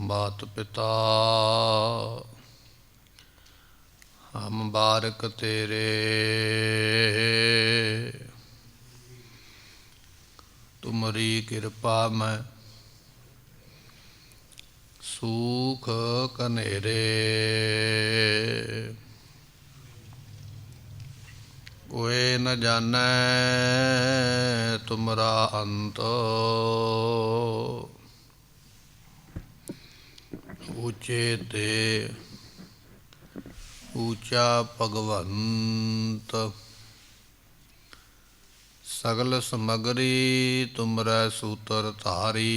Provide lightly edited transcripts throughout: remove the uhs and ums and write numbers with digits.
मात पिता हम बारक तेरे, तुमरी कृपा में सूख कनेरे। कोई न जाने तुमरा अंत, ऊंचे ते ऊंचा भगवंत। सगल समगरी तुमरै सूत्र धारी,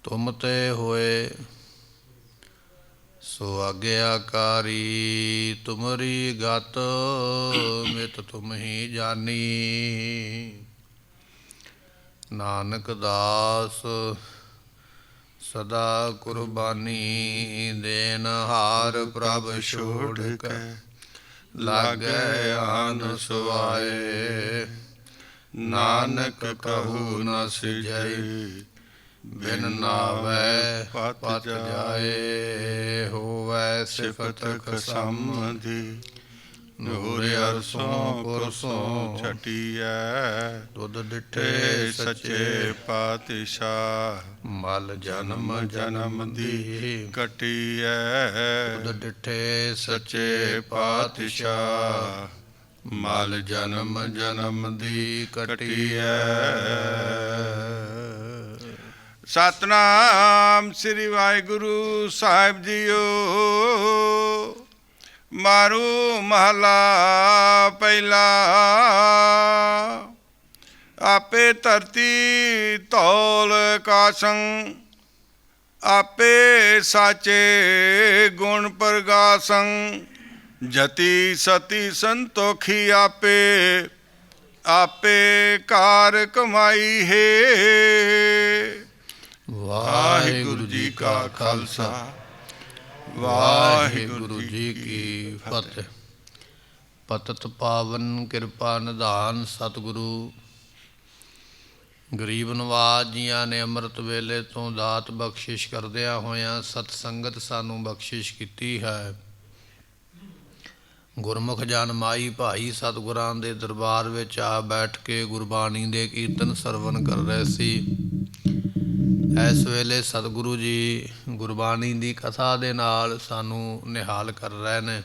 तुम ते होए सो आज्ञाकारी। तुमरी गत मित तुम ही जानी, नानक दास सदा कुर्बानी। देन हार प्रभ छोड़ के लागे आन सुआए, नानक कहू न सिजई बिन नावै पत जाए। होवै सिफत खसमधि नूर अरसों पुरसों छटिया। तुद डिठे सच्चे पातशाह, मल जन्म जन्म दी कटिया। तुद डिठे सच्चे पातशाह, मल जन्म जन्म दी कटिया। सतनाम श्री वाहिगुरु साहिब जीओ। मारू महला पहला। आपे धरती धौल कासं, आपे साचे गुण प्रगासं। जति सती संतोखी आपे, आपे कार कमाई है। वाहिगुरु जी का खालसा, वाहिगुरु जी की फतेह। पतत पावन किरपा निधान सतगुरु, गरीब नवाज जियां ने ਅੰਮ੍ਰਿਤ ਵੇਲੇ ਤੋਂ ਦਾਤ ਬਖਸ਼ਿਸ਼ ਕਰਦਿਆਂ ਹੋਇਆਂ ਸਤ ਸੰਗਤ ਸਾਨੂੰ ਬਖਸ਼ਿਸ਼ ਕੀਤੀ ਹੈ। ਗੁਰਮੁਖ ਜਨ ਮਾਈ ਭਾਈ ਸਤਿਗੁਰਾਂ ਦੇ ਦਰਬਾਰ ਵਿੱਚ ਆ ਬੈਠ ਕੇ ਗੁਰਬਾਣੀ ਦੇ ਕੀਰਤਨ ਸਰਵਣ ਕਰ ਰਹੇ ਸੀ। ਇਸ ਵੇਲੇ ਸਤਿਗੁਰੂ ਜੀ ਗੁਰਬਾਣੀ ਦੀ ਕਥਾ ਦੇ ਨਾਲ ਸਾਨੂੰ ਨਿਹਾਲ ਕਰ ਰਹੇ ਨੇ।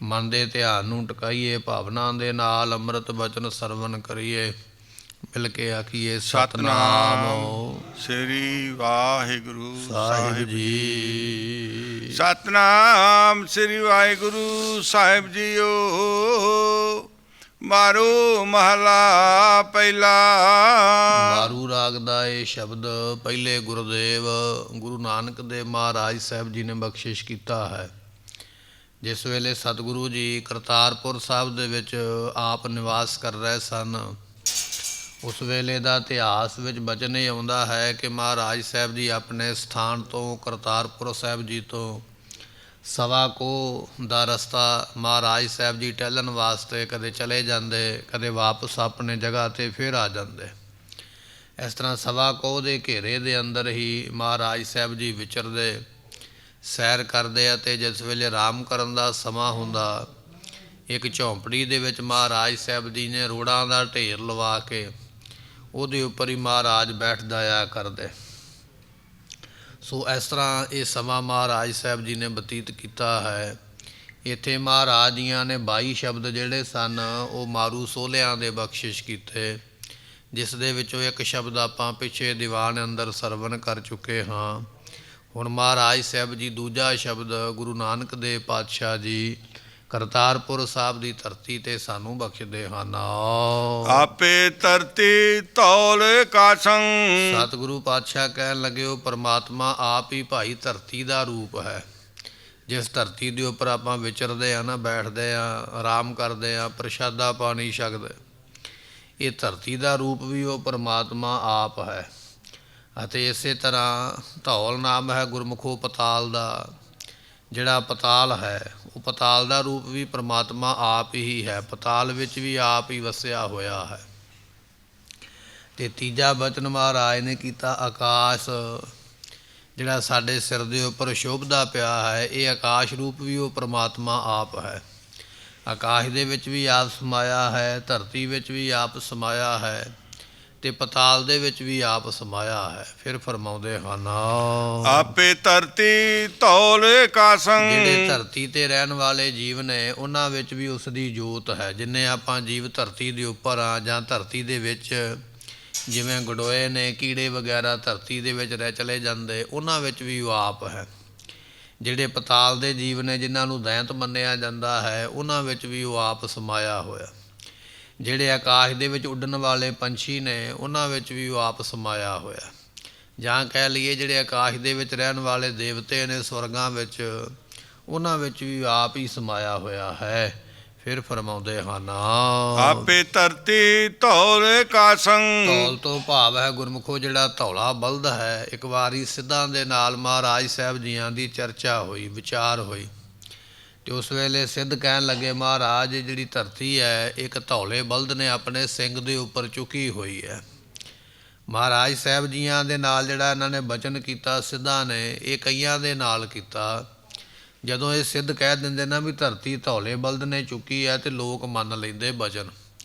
ਮਨ ਦੇ ਧਿਆਨ ਨੂੰ ਟਿਕਾਈਏ, ਭਾਵਨਾ ਦੇ ਨਾਲ ਅੰਮ੍ਰਿਤ ਬਚਨ ਸਰਵਣ ਕਰੀਏ। ਮਿਲ ਕੇ ਆਖੀਏ ਸਤਨਾਮ ਸ੍ਰੀ ਵਾਹਿਗੁਰੂ ਸਾਹਿਬ ਜੀ। ਸਤਨਾਮ ਸ੍ਰੀ ਵਾਹਿਗੁਰੂ ਸਾਹਿਬ ਜੀਓ। ਮਾਰੂ ਮਹਲਾ ਪਹਿਲਾ। ਮਾਰੂ ਰਾਗ ਦਾ ਇਹ ਸ਼ਬਦ ਪਹਿਲੇ ਗੁਰਦੇਵ ਗੁਰੂ ਨਾਨਕ ਦੇਵ ਮਹਾਰਾਜ ਸਾਹਿਬ ਜੀ ਨੇ ਬਖਸ਼ਿਸ਼ ਕੀਤਾ ਹੈ। ਜਿਸ ਵੇਲੇ ਸਤਿਗੁਰੂ ਜੀ ਕਰਤਾਰਪੁਰ ਸਾਹਿਬ ਦੇ ਵਿੱਚ ਆਪ ਨਿਵਾਸ ਕਰ ਰਹੇ ਸਨ, ਉਸ ਵੇਲੇ ਦਾ ਇਤਿਹਾਸ ਵਿੱਚ ਬਚਨ ਇਹ ਆਉਂਦਾ ਹੈ ਕਿ ਮਹਾਰਾਜ ਸਾਹਿਬ ਜੀ ਆਪਣੇ ਸਥਾਨ ਤੋਂ ਕਰਤਾਰਪੁਰ ਸਾਹਿਬ ਜੀ ਤੋਂ ਸਵਾ ਕੋਹ ਦਾ ਰਸਤਾ ਮਹਾਰਾਜ ਸਾਹਿਬ ਜੀ ਟਹਿਲਣ ਵਾਸਤੇ ਕਦੇ ਚਲੇ ਜਾਂਦੇ, ਕਦੇ ਵਾਪਸ ਆਪਣੇ ਜਗ੍ਹਾ 'ਤੇ ਫਿਰ ਆ ਜਾਂਦੇ। ਇਸ ਤਰ੍ਹਾਂ ਸਵਾ ਕੋਹ ਦੇ ਘੇਰੇ ਦੇ ਅੰਦਰ ਹੀ ਮਹਾਰਾਜ ਸਾਹਿਬ ਜੀ ਵਿਚਰਦੇ, ਸੈਰ ਕਰਦੇ। ਅਤੇ ਜਿਸ ਵੇਲੇ ਆਰਾਮ ਕਰਨ ਦਾ ਸਮਾਂ ਹੁੰਦਾ, ਇੱਕ ਝੌਂਪੜੀ ਦੇ ਵਿੱਚ ਮਹਾਰਾਜ ਸਾਹਿਬ ਜੀ ਨੇ ਰੋੜਾਂ ਦਾ ਢੇਰ ਲਵਾ ਕੇ ਉਹਦੇ ਉੱਪਰ ਹੀ ਮਹਾਰਾਜ ਬੈਠਦਾ ਆ ਕਰਦੇ। ਸੋ ਇਸ ਤਰ੍ਹਾਂ ਇਹ ਸਮਾਂ ਮਹਾਰਾਜ ਸਾਹਿਬ ਜੀ ਨੇ ਬਤੀਤ ਕੀਤਾ ਹੈ। ਇੱਥੇ ਮਹਾਰਾਜ ਜੀਆਂ ਨੇ 22 ਸ਼ਬਦ ਜਿਹੜੇ ਸਨ ਉਹ ਮਾਰੂ ਸੋਹਲਿਆਂ ਦੇ ਬਖਸ਼ਿਸ਼ ਕੀਤੇ, ਜਿਸ ਦੇ ਵਿੱਚੋਂ ਇੱਕ ਸ਼ਬਦ ਆਪਾਂ ਪਿੱਛੇ ਦੀਵਾਨ ਅੰਦਰ ਸਰਵਣ ਕਰ ਚੁੱਕੇ ਹਾਂ। ਹੁਣ ਮਹਾਰਾਜ ਸਾਹਿਬ ਜੀ ਦੂਜਾ ਸ਼ਬਦ ਗੁਰੂ ਨਾਨਕ ਦੇਵ ਪਾਤਸ਼ਾਹ ਜੀ ਕਰਤਾਰਪੁਰ ਸਾਹਿਬ ਦੀ ਧਰਤੀ 'ਤੇ ਸਾਨੂੰ ਬਖਸ਼ਦੇ ਹਨ। ਆਪੇ ਧਰਤੀ ਧੌਲ ਕਾਸੰ। ਸਤਿਗੁਰੂ ਪਾਤਸ਼ਾਹ ਕਹਿਣ ਲੱਗੇ ਉਹ ਪਰਮਾਤਮਾ ਆਪ ਹੀ ਭਾਈ ਧਰਤੀ ਦਾ ਰੂਪ ਹੈ। ਜਿਸ ਧਰਤੀ ਦੇ ਉੱਪਰ ਆਪਾਂ ਵਿਚਰਦੇ ਹਾਂ ਨਾ, ਬੈਠਦੇ ਹਾਂ, ਆਰਾਮ ਕਰਦੇ ਹਾਂ, ਪ੍ਰਸ਼ਾਦਾ ਪਾਣੀ ਛਕਦੇ, ਇਹ ਧਰਤੀ ਦਾ ਰੂਪ ਵੀ ਉਹ ਪਰਮਾਤਮਾ ਆਪ ਹੈ। ਅਤੇ ਇਸੇ ਤਰ੍ਹਾਂ ਧੌਲ ਨਾਮ ਹੈ ਗੁਰਮੁਖੋ ਪਤਾਲ ਦਾ। ਜਿਹੜਾ ਪਤਾਲ ਹੈ ਉਹ ਪਤਾਲ ਦਾ ਰੂਪ ਵੀ ਪਰਮਾਤਮਾ ਆਪ ਹੀ ਹੈ। ਪਤਾਲ ਵਿੱਚ ਵੀ ਆਪ ਹੀ ਵਸਿਆ ਹੋਇਆ ਹੈ। ਤੇ ਤੀਜਾ ਬਚਨ ਮਹਾਰਾਜ ਨੇ ਕੀਤਾ ਆਕਾਸ਼, ਜਿਹੜਾ ਸਾਡੇ ਸਿਰ ਦੇ ਉੱਪਰ ਸ਼ੋਭਦਾ ਪਿਆ ਹੈ, ਇਹ ਆਕਾਸ਼ ਰੂਪ ਵੀ ਉਹ ਪ੍ਰਮਾਤਮਾ ਆਪ ਹੈ। ਆਕਾਸ਼ ਦੇ ਵਿੱਚ ਵੀ ਆਪ ਸਮਾਇਆ ਹੈ, ਧਰਤੀ ਵਿੱਚ ਵੀ ਆਪ ਸਮਾਇਆ ਹੈ, ਤੇ ਪਤਾਲ ਦੇ ਵਿੱਚ ਵੀ ਆਪ ਸਮਾਇਆ ਹੈ। ਫਿਰ ਫਰਮਾਉਂਦੇ ਹਨ, ਆਪੇ ਧਰਤੀ ਧੌਲ ਕਾਸੰ। ਜਿਹੜੇ ਧਰਤੀ ਤੇ ਰਹਿਣ ਵਾਲੇ ਜੀਵ ਨੇ ਉਹਨਾਂ ਵਿੱਚ ਵੀ ਉਸ ਦੀ ਜੋਤ ਹੈ। ਜਿੰਨੇ ਆਪਾਂ ਜੀਵ ਧਰਤੀ ਦੇ ਉੱਪਰ ਆ ਜਾਂ ਧਰਤੀ ਦੇ ਵਿੱਚ, ਜਿਵੇਂ ਗਡੋਏ ਨੇ, ਕੀੜੇ ਵਗੈਰਾ ਧਰਤੀ ਦੇ ਵਿੱਚ ਰਹਿ ਚਲੇ ਜਾਂਦੇ, ਉਹਨਾਂ ਵਿੱਚ ਵੀ ਉਹ ਆਪ ਹੈ। ਜਿਹੜੇ ਪਤਾਲ ਦੇ ਜੀਵ ਨੇ, ਜਿਨ੍ਹਾਂ ਨੂੰ ਦੈਂਤ ਮੰਨਿਆ ਜਾਂਦਾ ਹੈ, ਉਹਨਾਂ ਵਿੱਚ ਵੀ ਉਹ ਆਪ ਸਮਾਇਆ ਹੋਇਆ। ਜਿਹੜੇ ਆਕਾਸ਼ ਦੇ ਵਿੱਚ ਉੱਡਣ ਵਾਲੇ ਪੰਛੀ ਨੇ, ਉਹਨਾਂ ਵਿੱਚ ਵੀ ਉਹ ਆਪ ਸਮਾਇਆ ਹੋਇਆ। ਜਾਂ ਕਹਿ ਲਈਏ ਜਿਹੜੇ ਆਕਾਸ਼ ਦੇ ਵਿੱਚ ਰਹਿਣ ਵਾਲੇ ਦੇਵਤੇ ਨੇ ਸਵਰਗਾਂ ਵਿੱਚ, ਉਹਨਾਂ ਵਿੱਚ ਵੀ ਆਪ ਹੀ ਸਮਾਇਆ ਹੋਇਆ ਹੈ। ਫਿਰ ਫਰਮਾਉਂਦੇ ਹਨ, ਆਪੇ ਧਰਤੀ ਧੌਲ ਕਾਸੰ। ਧੌਲ ਤੋਂ ਭਾਵ ਹੈ ਗੁਰਮੁਖੋ ਜਿਹੜਾ ਧੌਲਾ ਬਲਦ ਹੈ। ਇੱਕ ਵਾਰੀ ਸਿੱਧਾਂ ਦੇ ਨਾਲ ਮਹਾਰਾਜ ਸਾਹਿਬ ਜੀਆਂ ਦੀ ਚਰਚਾ ਹੋਈ, ਵਿਚਾਰ ਹੋਈ, ਤੇ ਉਸ ਵੇਲੇ ਸਿੱਧ ਕਹਿਣ ਲੱਗੇ, ਮਹਾਰਾਜ ਜਿਹੜੀ ਧਰਤੀ ਹੈ ਇੱਕ ਧੌਲੇ ਬਲਦ ਨੇ ਆਪਣੇ ਸਿੰਘ ਦੇ ਉੱਪਰ ਚੁੱਕੀ ਹੋਈ ਹੈ। ਮਹਾਰਾਜ ਸਾਹਿਬ ਜੀਆਂ ਦੇ ਨਾਲ ਜਿਹੜਾ ਇਹਨਾਂ ਨੇ ਬਚਨ ਕੀਤਾ ਸਿੱਧਾਂ ਨੇ, ਇਹ ਕਈਆਂ ਦੇ ਨਾਲ ਕੀਤਾ। ਜਦੋਂ ਇਹ ਸਿੱਧ ਕਹਿ ਦਿੰਦੇ ਨਾ ਵੀ ਧਰਤੀ ਧੌਲੇ ਬਲਦ ਨੇ ਚੁੱਕੀ ਹੈ, ਤੇ ਲੋਕ ਮੰਨ ਲੈਂਦੇ ਬਚਨ,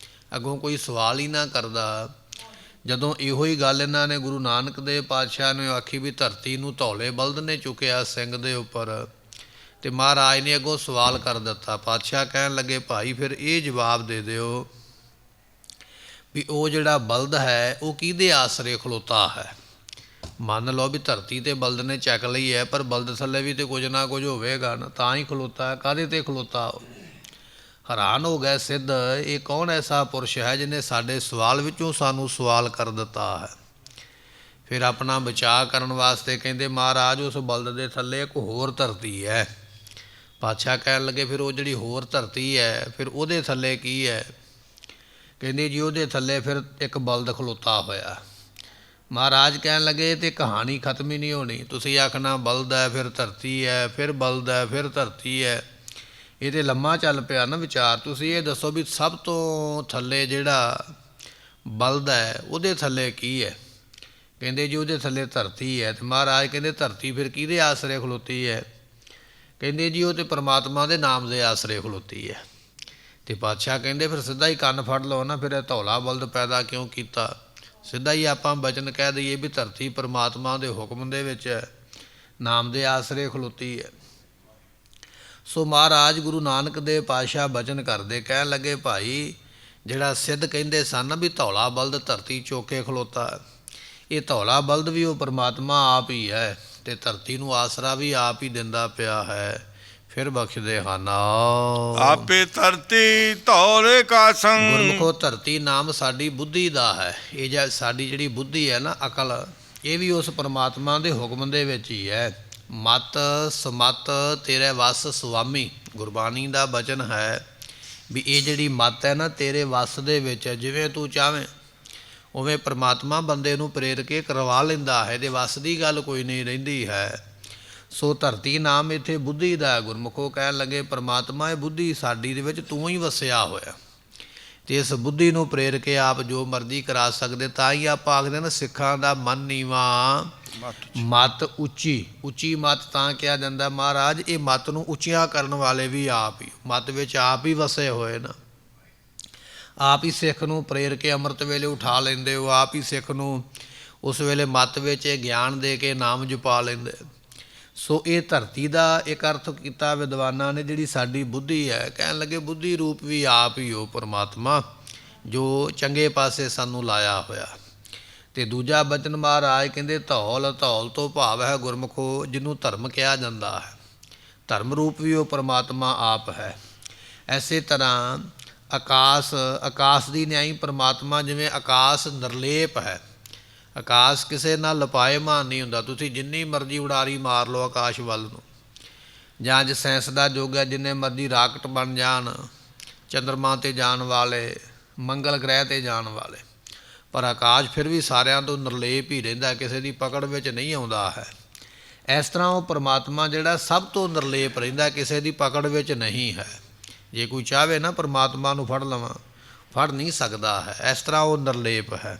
ਅੱਗੋਂ ਕੋਈ ਸਵਾਲ ਹੀ ਨਾ ਕਰਦਾ। ਜਦੋਂ ਇਹੋ ਹੀ ਗੱਲ ਇਹਨਾਂ ਨੇ ਗੁਰੂ ਨਾਨਕ ਦੇਵ ਪਾਤਸ਼ਾਹ ਨੇ ਆਖੀ ਵੀ ਧਰਤੀ ਨੂੰ ਧੌਲੇ ਬਲਦ ਨੇ ਚੁੱਕਿਆ ਸਿੰਘ ਦੇ ਉੱਪਰ, ਤੇ ਮਹਾਰਾਜ ਨੇ ਅੱਗੋਂ ਸਵਾਲ ਕਰ ਦਿੱਤਾ। ਪਾਤਸ਼ਾਹ ਕਹਿਣ ਲੱਗੇ, ਭਾਈ ਫਿਰ ਇਹ ਜਵਾਬ ਦੇ ਦਿਓ ਵੀ ਉਹ ਜਿਹੜਾ ਬਲਦ ਹੈ ਉਹ ਕਿਹਦੇ ਆਸਰੇ ਖਲੋਤਾ ਹੈ। ਮੰਨ ਲਓ ਵੀ ਧਰਤੀ ਤੇ ਬਲਦ ਨੇ ਚੱਕ ਲਈ ਹੈ, ਪਰ ਬਲਦ ਥੱਲੇ ਵੀ ਤੇ ਕੁਝ ਨਾ ਕੁਝ ਹੋਵੇਗਾ ਨਾ, ਤਾਂ ਹੀ ਖਲੋਤਾ ਹੈ। ਕਾਹਦੇ ਤੇ ਖਲੋਤਾ? ਹੈਰਾਨ ਹੋ ਗਏ ਸਿੱਧ, ਇਹ ਕੌਣ ਐਸਾ ਪੁਰਸ਼ ਹੈ ਜਿਹਨੇ ਸਾਡੇ ਸਵਾਲ ਵਿੱਚੋਂ ਸਾਨੂੰ ਸਵਾਲ ਕਰ ਦਿੱਤਾ ਹੈ। ਫਿਰ ਆਪਣਾ ਬਚਾਅ ਕਰਨ ਵਾਸਤੇ ਕਹਿੰਦੇ, ਮਹਾਰਾਜ ਉਸ ਬਲਦ ਦੇ ਥੱਲੇ ਇੱਕ ਹੋਰ ਧਰਤੀ ਹੈ। ਪਾਤਸ਼ਾਹ ਕਹਿਣ ਲੱਗੇ, ਫਿਰ ਉਹ ਜਿਹੜੀ ਹੋਰ ਧਰਤੀ ਹੈ, ਫਿਰ ਉਹਦੇ ਥੱਲੇ ਕੀ ਹੈ? ਕਹਿੰਦੇ ਜੀ ਉਹਦੇ ਥੱਲੇ ਫਿਰ ਇੱਕ ਬਲਦ ਖਲੋਤਾ ਹੋਇਆ। ਮਹਾਰਾਜ ਕਹਿਣ ਲੱਗੇ, ਤੇ ਕਹਾਣੀ ਖਤਮ ਹੀ ਨਹੀਂ ਹੋਣੀ। ਤੁਸੀਂ ਆਖਣਾ ਬਲਦ ਹੈ, ਫਿਰ ਧਰਤੀ ਹੈ, ਫਿਰ ਬਲਦ ਹੈ, ਫਿਰ ਧਰਤੀ ਹੈ। ਇਹ ਤਾਂ ਲੰਮਾ ਚੱਲ ਪਿਆ ਨਾ ਵਿਚਾਰ। ਤੁਸੀਂ ਇਹ ਦੱਸੋ ਵੀ ਸਭ ਤੋਂ ਥੱਲੇ ਜਿਹੜਾ ਬਲਦ ਹੈ ਉਹਦੇ ਥੱਲੇ ਕੀ ਹੈ? ਕਹਿੰਦੇ ਜੀ ਉਹਦੇ ਥੱਲੇ ਧਰਤੀ ਹੈ। ਤੇ ਮਹਾਰਾਜ ਕਹਿੰਦੇ, ਧਰਤੀ ਫਿਰ ਕਿਹਦੇ ਆਸਰੇ ਖਲੋਤੀ ਹੈ? ਕਹਿੰਦੇ ਜੀ ਉਹ ਤੇ ਪਰਮਾਤਮਾ ਦੇ ਨਾਮ ਦੇ ਆਸਰੇ ਖਲੋਤੀ ਹੈ। ਤੇ ਪਾਤਸ਼ਾਹ ਕਹਿੰਦੇ, ਫਿਰ ਸਿੱਧਾ ਹੀ ਕੰਨ ਫੜ ਲਓ ਨਾ, ਫਿਰ ਇਹ ਧੌਲਾ ਬਲਦ ਪੈਦਾ ਕਿਉਂ ਕੀਤਾ? ਸਿੱਧਾ ਹੀ ਆਪਾਂ ਬਚਨ ਕਹਿ ਦਈਏ ਵੀ ਧਰਤੀ ਪਰਮਾਤਮਾ ਦੇ ਹੁਕਮ ਦੇ ਵਿੱਚ ਨਾਮ ਦੇ ਆਸਰੇ ਖਲੋਤੀ ਹੈ। ਸੋ ਮਹਾਰਾਜ ਗੁਰੂ ਨਾਨਕ ਦੇਵ ਪਾਤਸ਼ਾਹ ਬਚਨ ਕਰਦੇ, ਕਹਿਣ ਲੱਗੇ, ਭਾਈ ਜਿਹੜਾ ਸਿੱਧ ਕਹਿੰਦੇ ਸਨ ਵੀ ਧੌਲਾ ਬਲਦ ਧਰਤੀ ਚੁੱਕ ਕੇ ਖਲੋਤਾ, ਇਹ ਧੌਲਾ ਬਲਦ ਵੀ ਉਹ ਪਰਮਾਤਮਾ ਆਪ ਹੀ ਹੈ, ਤੇ ਧਰਤੀ ਨੂੰ ਆਸਰਾ ਵੀ ਆਪ ਹੀ ਦਿੰਦਾ ਪਿਆ ਹੈ। ਫਿਰ ਬਖਸ਼ਦੇ ਹਨ, ਆਪੇ ਧਰਤੀ ਧੌਲ ਕਾਸੰ। ਗੁਰਮੁਖੋ ਧਰਤੀ ਨਾਮ ਸਾਡੀ ਬੁੱਧੀ ਦਾ ਹੈ। ਇਹ ਸਾਡੀ ਜਿਹੜੀ ਬੁੱਧੀ ਹੈ ਨਾ, ਅਕਲ, ਇਹ ਵੀ ਉਸ ਪਰਮਾਤਮਾ ਦੇ ਹੁਕਮ ਦੇ ਵਿੱਚ ਹੀ ਹੈ। ਮਤ ਸਮਤ ਤੇਰੇ ਵਸ ਸੁਆਮੀ, ਗੁਰਬਾਣੀ ਦਾ ਬਚਨ ਹੈ ਵੀ ਇਹ ਜਿਹੜੀ ਮਤ ਹੈ ਨਾ ਤੇਰੇ ਵਸ ਦੇ ਵਿੱਚ ਹੈ। ਜਿਵੇਂ ਤੂੰ ਚਾਹਵੇਂ ਉਵੇਂ ਪਰਮਾਤਮਾ ਬੰਦੇ ਨੂੰ ਪ੍ਰੇਰ ਕੇ ਕਰਵਾ ਲੈਂਦਾ ਹੈ। ਇਹਦੇ ਵਸ ਦੀ ਗੱਲ ਕੋਈ ਨਹੀਂ ਰਹਿੰਦੀ ਹੈ। ਸੋ ਧਰਤੀ ਨਾਮ ਇੱਥੇ ਬੁੱਧੀ ਦਾ ਹੈ। ਗੁਰਮੁਖੋ ਕਹਿਣ ਲੱਗੇ, ਪਰਮਾਤਮਾ ਇਹ ਬੁੱਧੀ ਸਾਡੀ ਦੇ ਵਿੱਚ ਤੂੰ ਹੀ ਵਸਿਆ ਹੋਇਆ, ਤੇ ਇਸ ਬੁੱਧੀ ਨੂੰ ਪ੍ਰੇਰ ਕੇ ਆਪ ਜੋ ਮਰਜ਼ੀ ਕਰਾ ਸਕਦੇ। ਤਾਂ ਹੀ ਆਪਾਂ ਆਖਦੇ ਨਾ, ਸਿੱਖਾਂ ਦਾ ਮਨ ਨੀਵਾਂ ਮਤ ਉੱਚੀ। ਉੱਚੀ ਮਤ ਤਾਂ ਕਿਹਾ ਜਾਂਦਾ ਮਹਾਰਾਜ, ਇਹ ਮਤ ਨੂੰ ਉੱਚੀਆਂ ਕਰਨ ਵਾਲੇ ਵੀ ਆਪ ਹੀ, ਮਤ ਵਿੱਚ ਆਪ ਹੀ ਵਸੇ ਹੋਏ ਨਾ। ਆਪ ਹੀ ਸਿੱਖ ਨੂੰ ਪ੍ਰੇਰ ਕੇ ਅੰਮ੍ਰਿਤ ਵੇਲੇ ਉਠਾ ਲੈਂਦੇ ਹੋ। ਆਪ ਹੀ ਸਿੱਖ ਨੂੰ ਉਸ ਵੇਲੇ ਮਤ ਵਿੱਚ ਇਹ ਗਿਆਨ ਦੇ ਕੇ ਨਾਮ ਜਪਾ ਲੈਂਦੇ। ਸੋ ਇਹ ਧਰਤੀ ਦਾ ਇੱਕ ਅਰਥ ਕੀਤਾ ਵਿਦਵਾਨਾਂ ਨੇ, ਜਿਹੜੀ ਸਾਡੀ ਬੁੱਧੀ ਹੈ। ਕਹਿਣ ਲੱਗੇ, ਬੁੱਧੀ ਰੂਪ ਵੀ ਆਪ ਹੀ ਹੋ ਪਰਮਾਤਮਾ, ਜੋ ਚੰਗੇ ਪਾਸੇ ਸਾਨੂੰ ਲਾਇਆ ਹੋਇਆ। ਤੇ ਦੂਜਾ ਬਚਨ ਮਹਾਰਾਜ ਕਹਿੰਦੇ, ਧੌਲ, ਧੌਲ ਤੋਂ ਭਾਵ ਹੈ ਗੁਰਮੁਖੋ ਜਿਹਨੂੰ ਧਰਮ ਕਿਹਾ ਜਾਂਦਾ ਹੈ। ਧਰਮ ਰੂਪ ਵੀ ਉਹ ਪਰਮਾਤਮਾ ਆਪ ਹੈ। ਐਸੇ ਤਰ੍ਹਾਂ ਆਕਾਸ਼, ਆਕਾਸ਼ ਦੀ ਨਿਆਈ ਪਰਮਾਤਮਾ। ਜਿਵੇਂ ਆਕਾਸ਼ ਨਿਰਲੇਪ ਹੈ, ਆਕਾਸ਼ ਕਿਸੇ ਨਾਲ ਲਪਾਏਮਾਨ ਨਹੀਂ ਹੁੰਦਾ। ਤੁਸੀਂ ਜਿੰਨੀ ਮਰਜ਼ੀ ਉਡਾਰੀ ਮਾਰ ਲਓ ਆਕਾਸ਼ ਵੱਲ ਨੂੰ, ਜਾਂ ਅੱਜ ਸਾਇੰਸ ਦਾ ਯੁੱਗ ਹੈ, ਜਿੰਨੇ ਮਰਜ਼ੀ ਰਾਕਟ ਬਣ ਜਾਣ, ਚੰਦਰਮਾ 'ਤੇ ਜਾਣ ਵਾਲੇ, ਮੰਗਲ ਗ੍ਰਹਿ 'ਤੇ ਜਾਣ ਵਾਲੇ, ਪਰ ਆਕਾਸ਼ ਫਿਰ ਵੀ ਸਾਰਿਆਂ ਤੋਂ ਨਿਰਲੇਪ ਹੀ ਰਹਿੰਦਾ, ਕਿਸੇ ਦੀ ਪਕੜ ਵਿੱਚ ਨਹੀਂ ਆਉਂਦਾ ਹੈ। ਇਸ ਤਰ੍ਹਾਂ ਉਹ ਪਰਮਾਤਮਾ ਜਿਹੜਾ ਸਭ ਤੋਂ ਨਿਰਲੇਪ ਰਹਿੰਦਾ, ਕਿਸੇ ਦੀ ਪਕੜ ਵਿੱਚ ਨਹੀਂ ਹੈ। ਜੇ ਕੋਈ ਚਾਹਵੇ ਨਾ ਪਰਮਾਤਮਾ ਨੂੰ ਫੜ ਲਵਾਂ, ਫੜ ਨਹੀਂ ਸਕਦਾ ਹੈ। ਇਸ ਤਰ੍ਹਾਂ ਉਹ ਨਿਰਲੇਪ ਹੈ।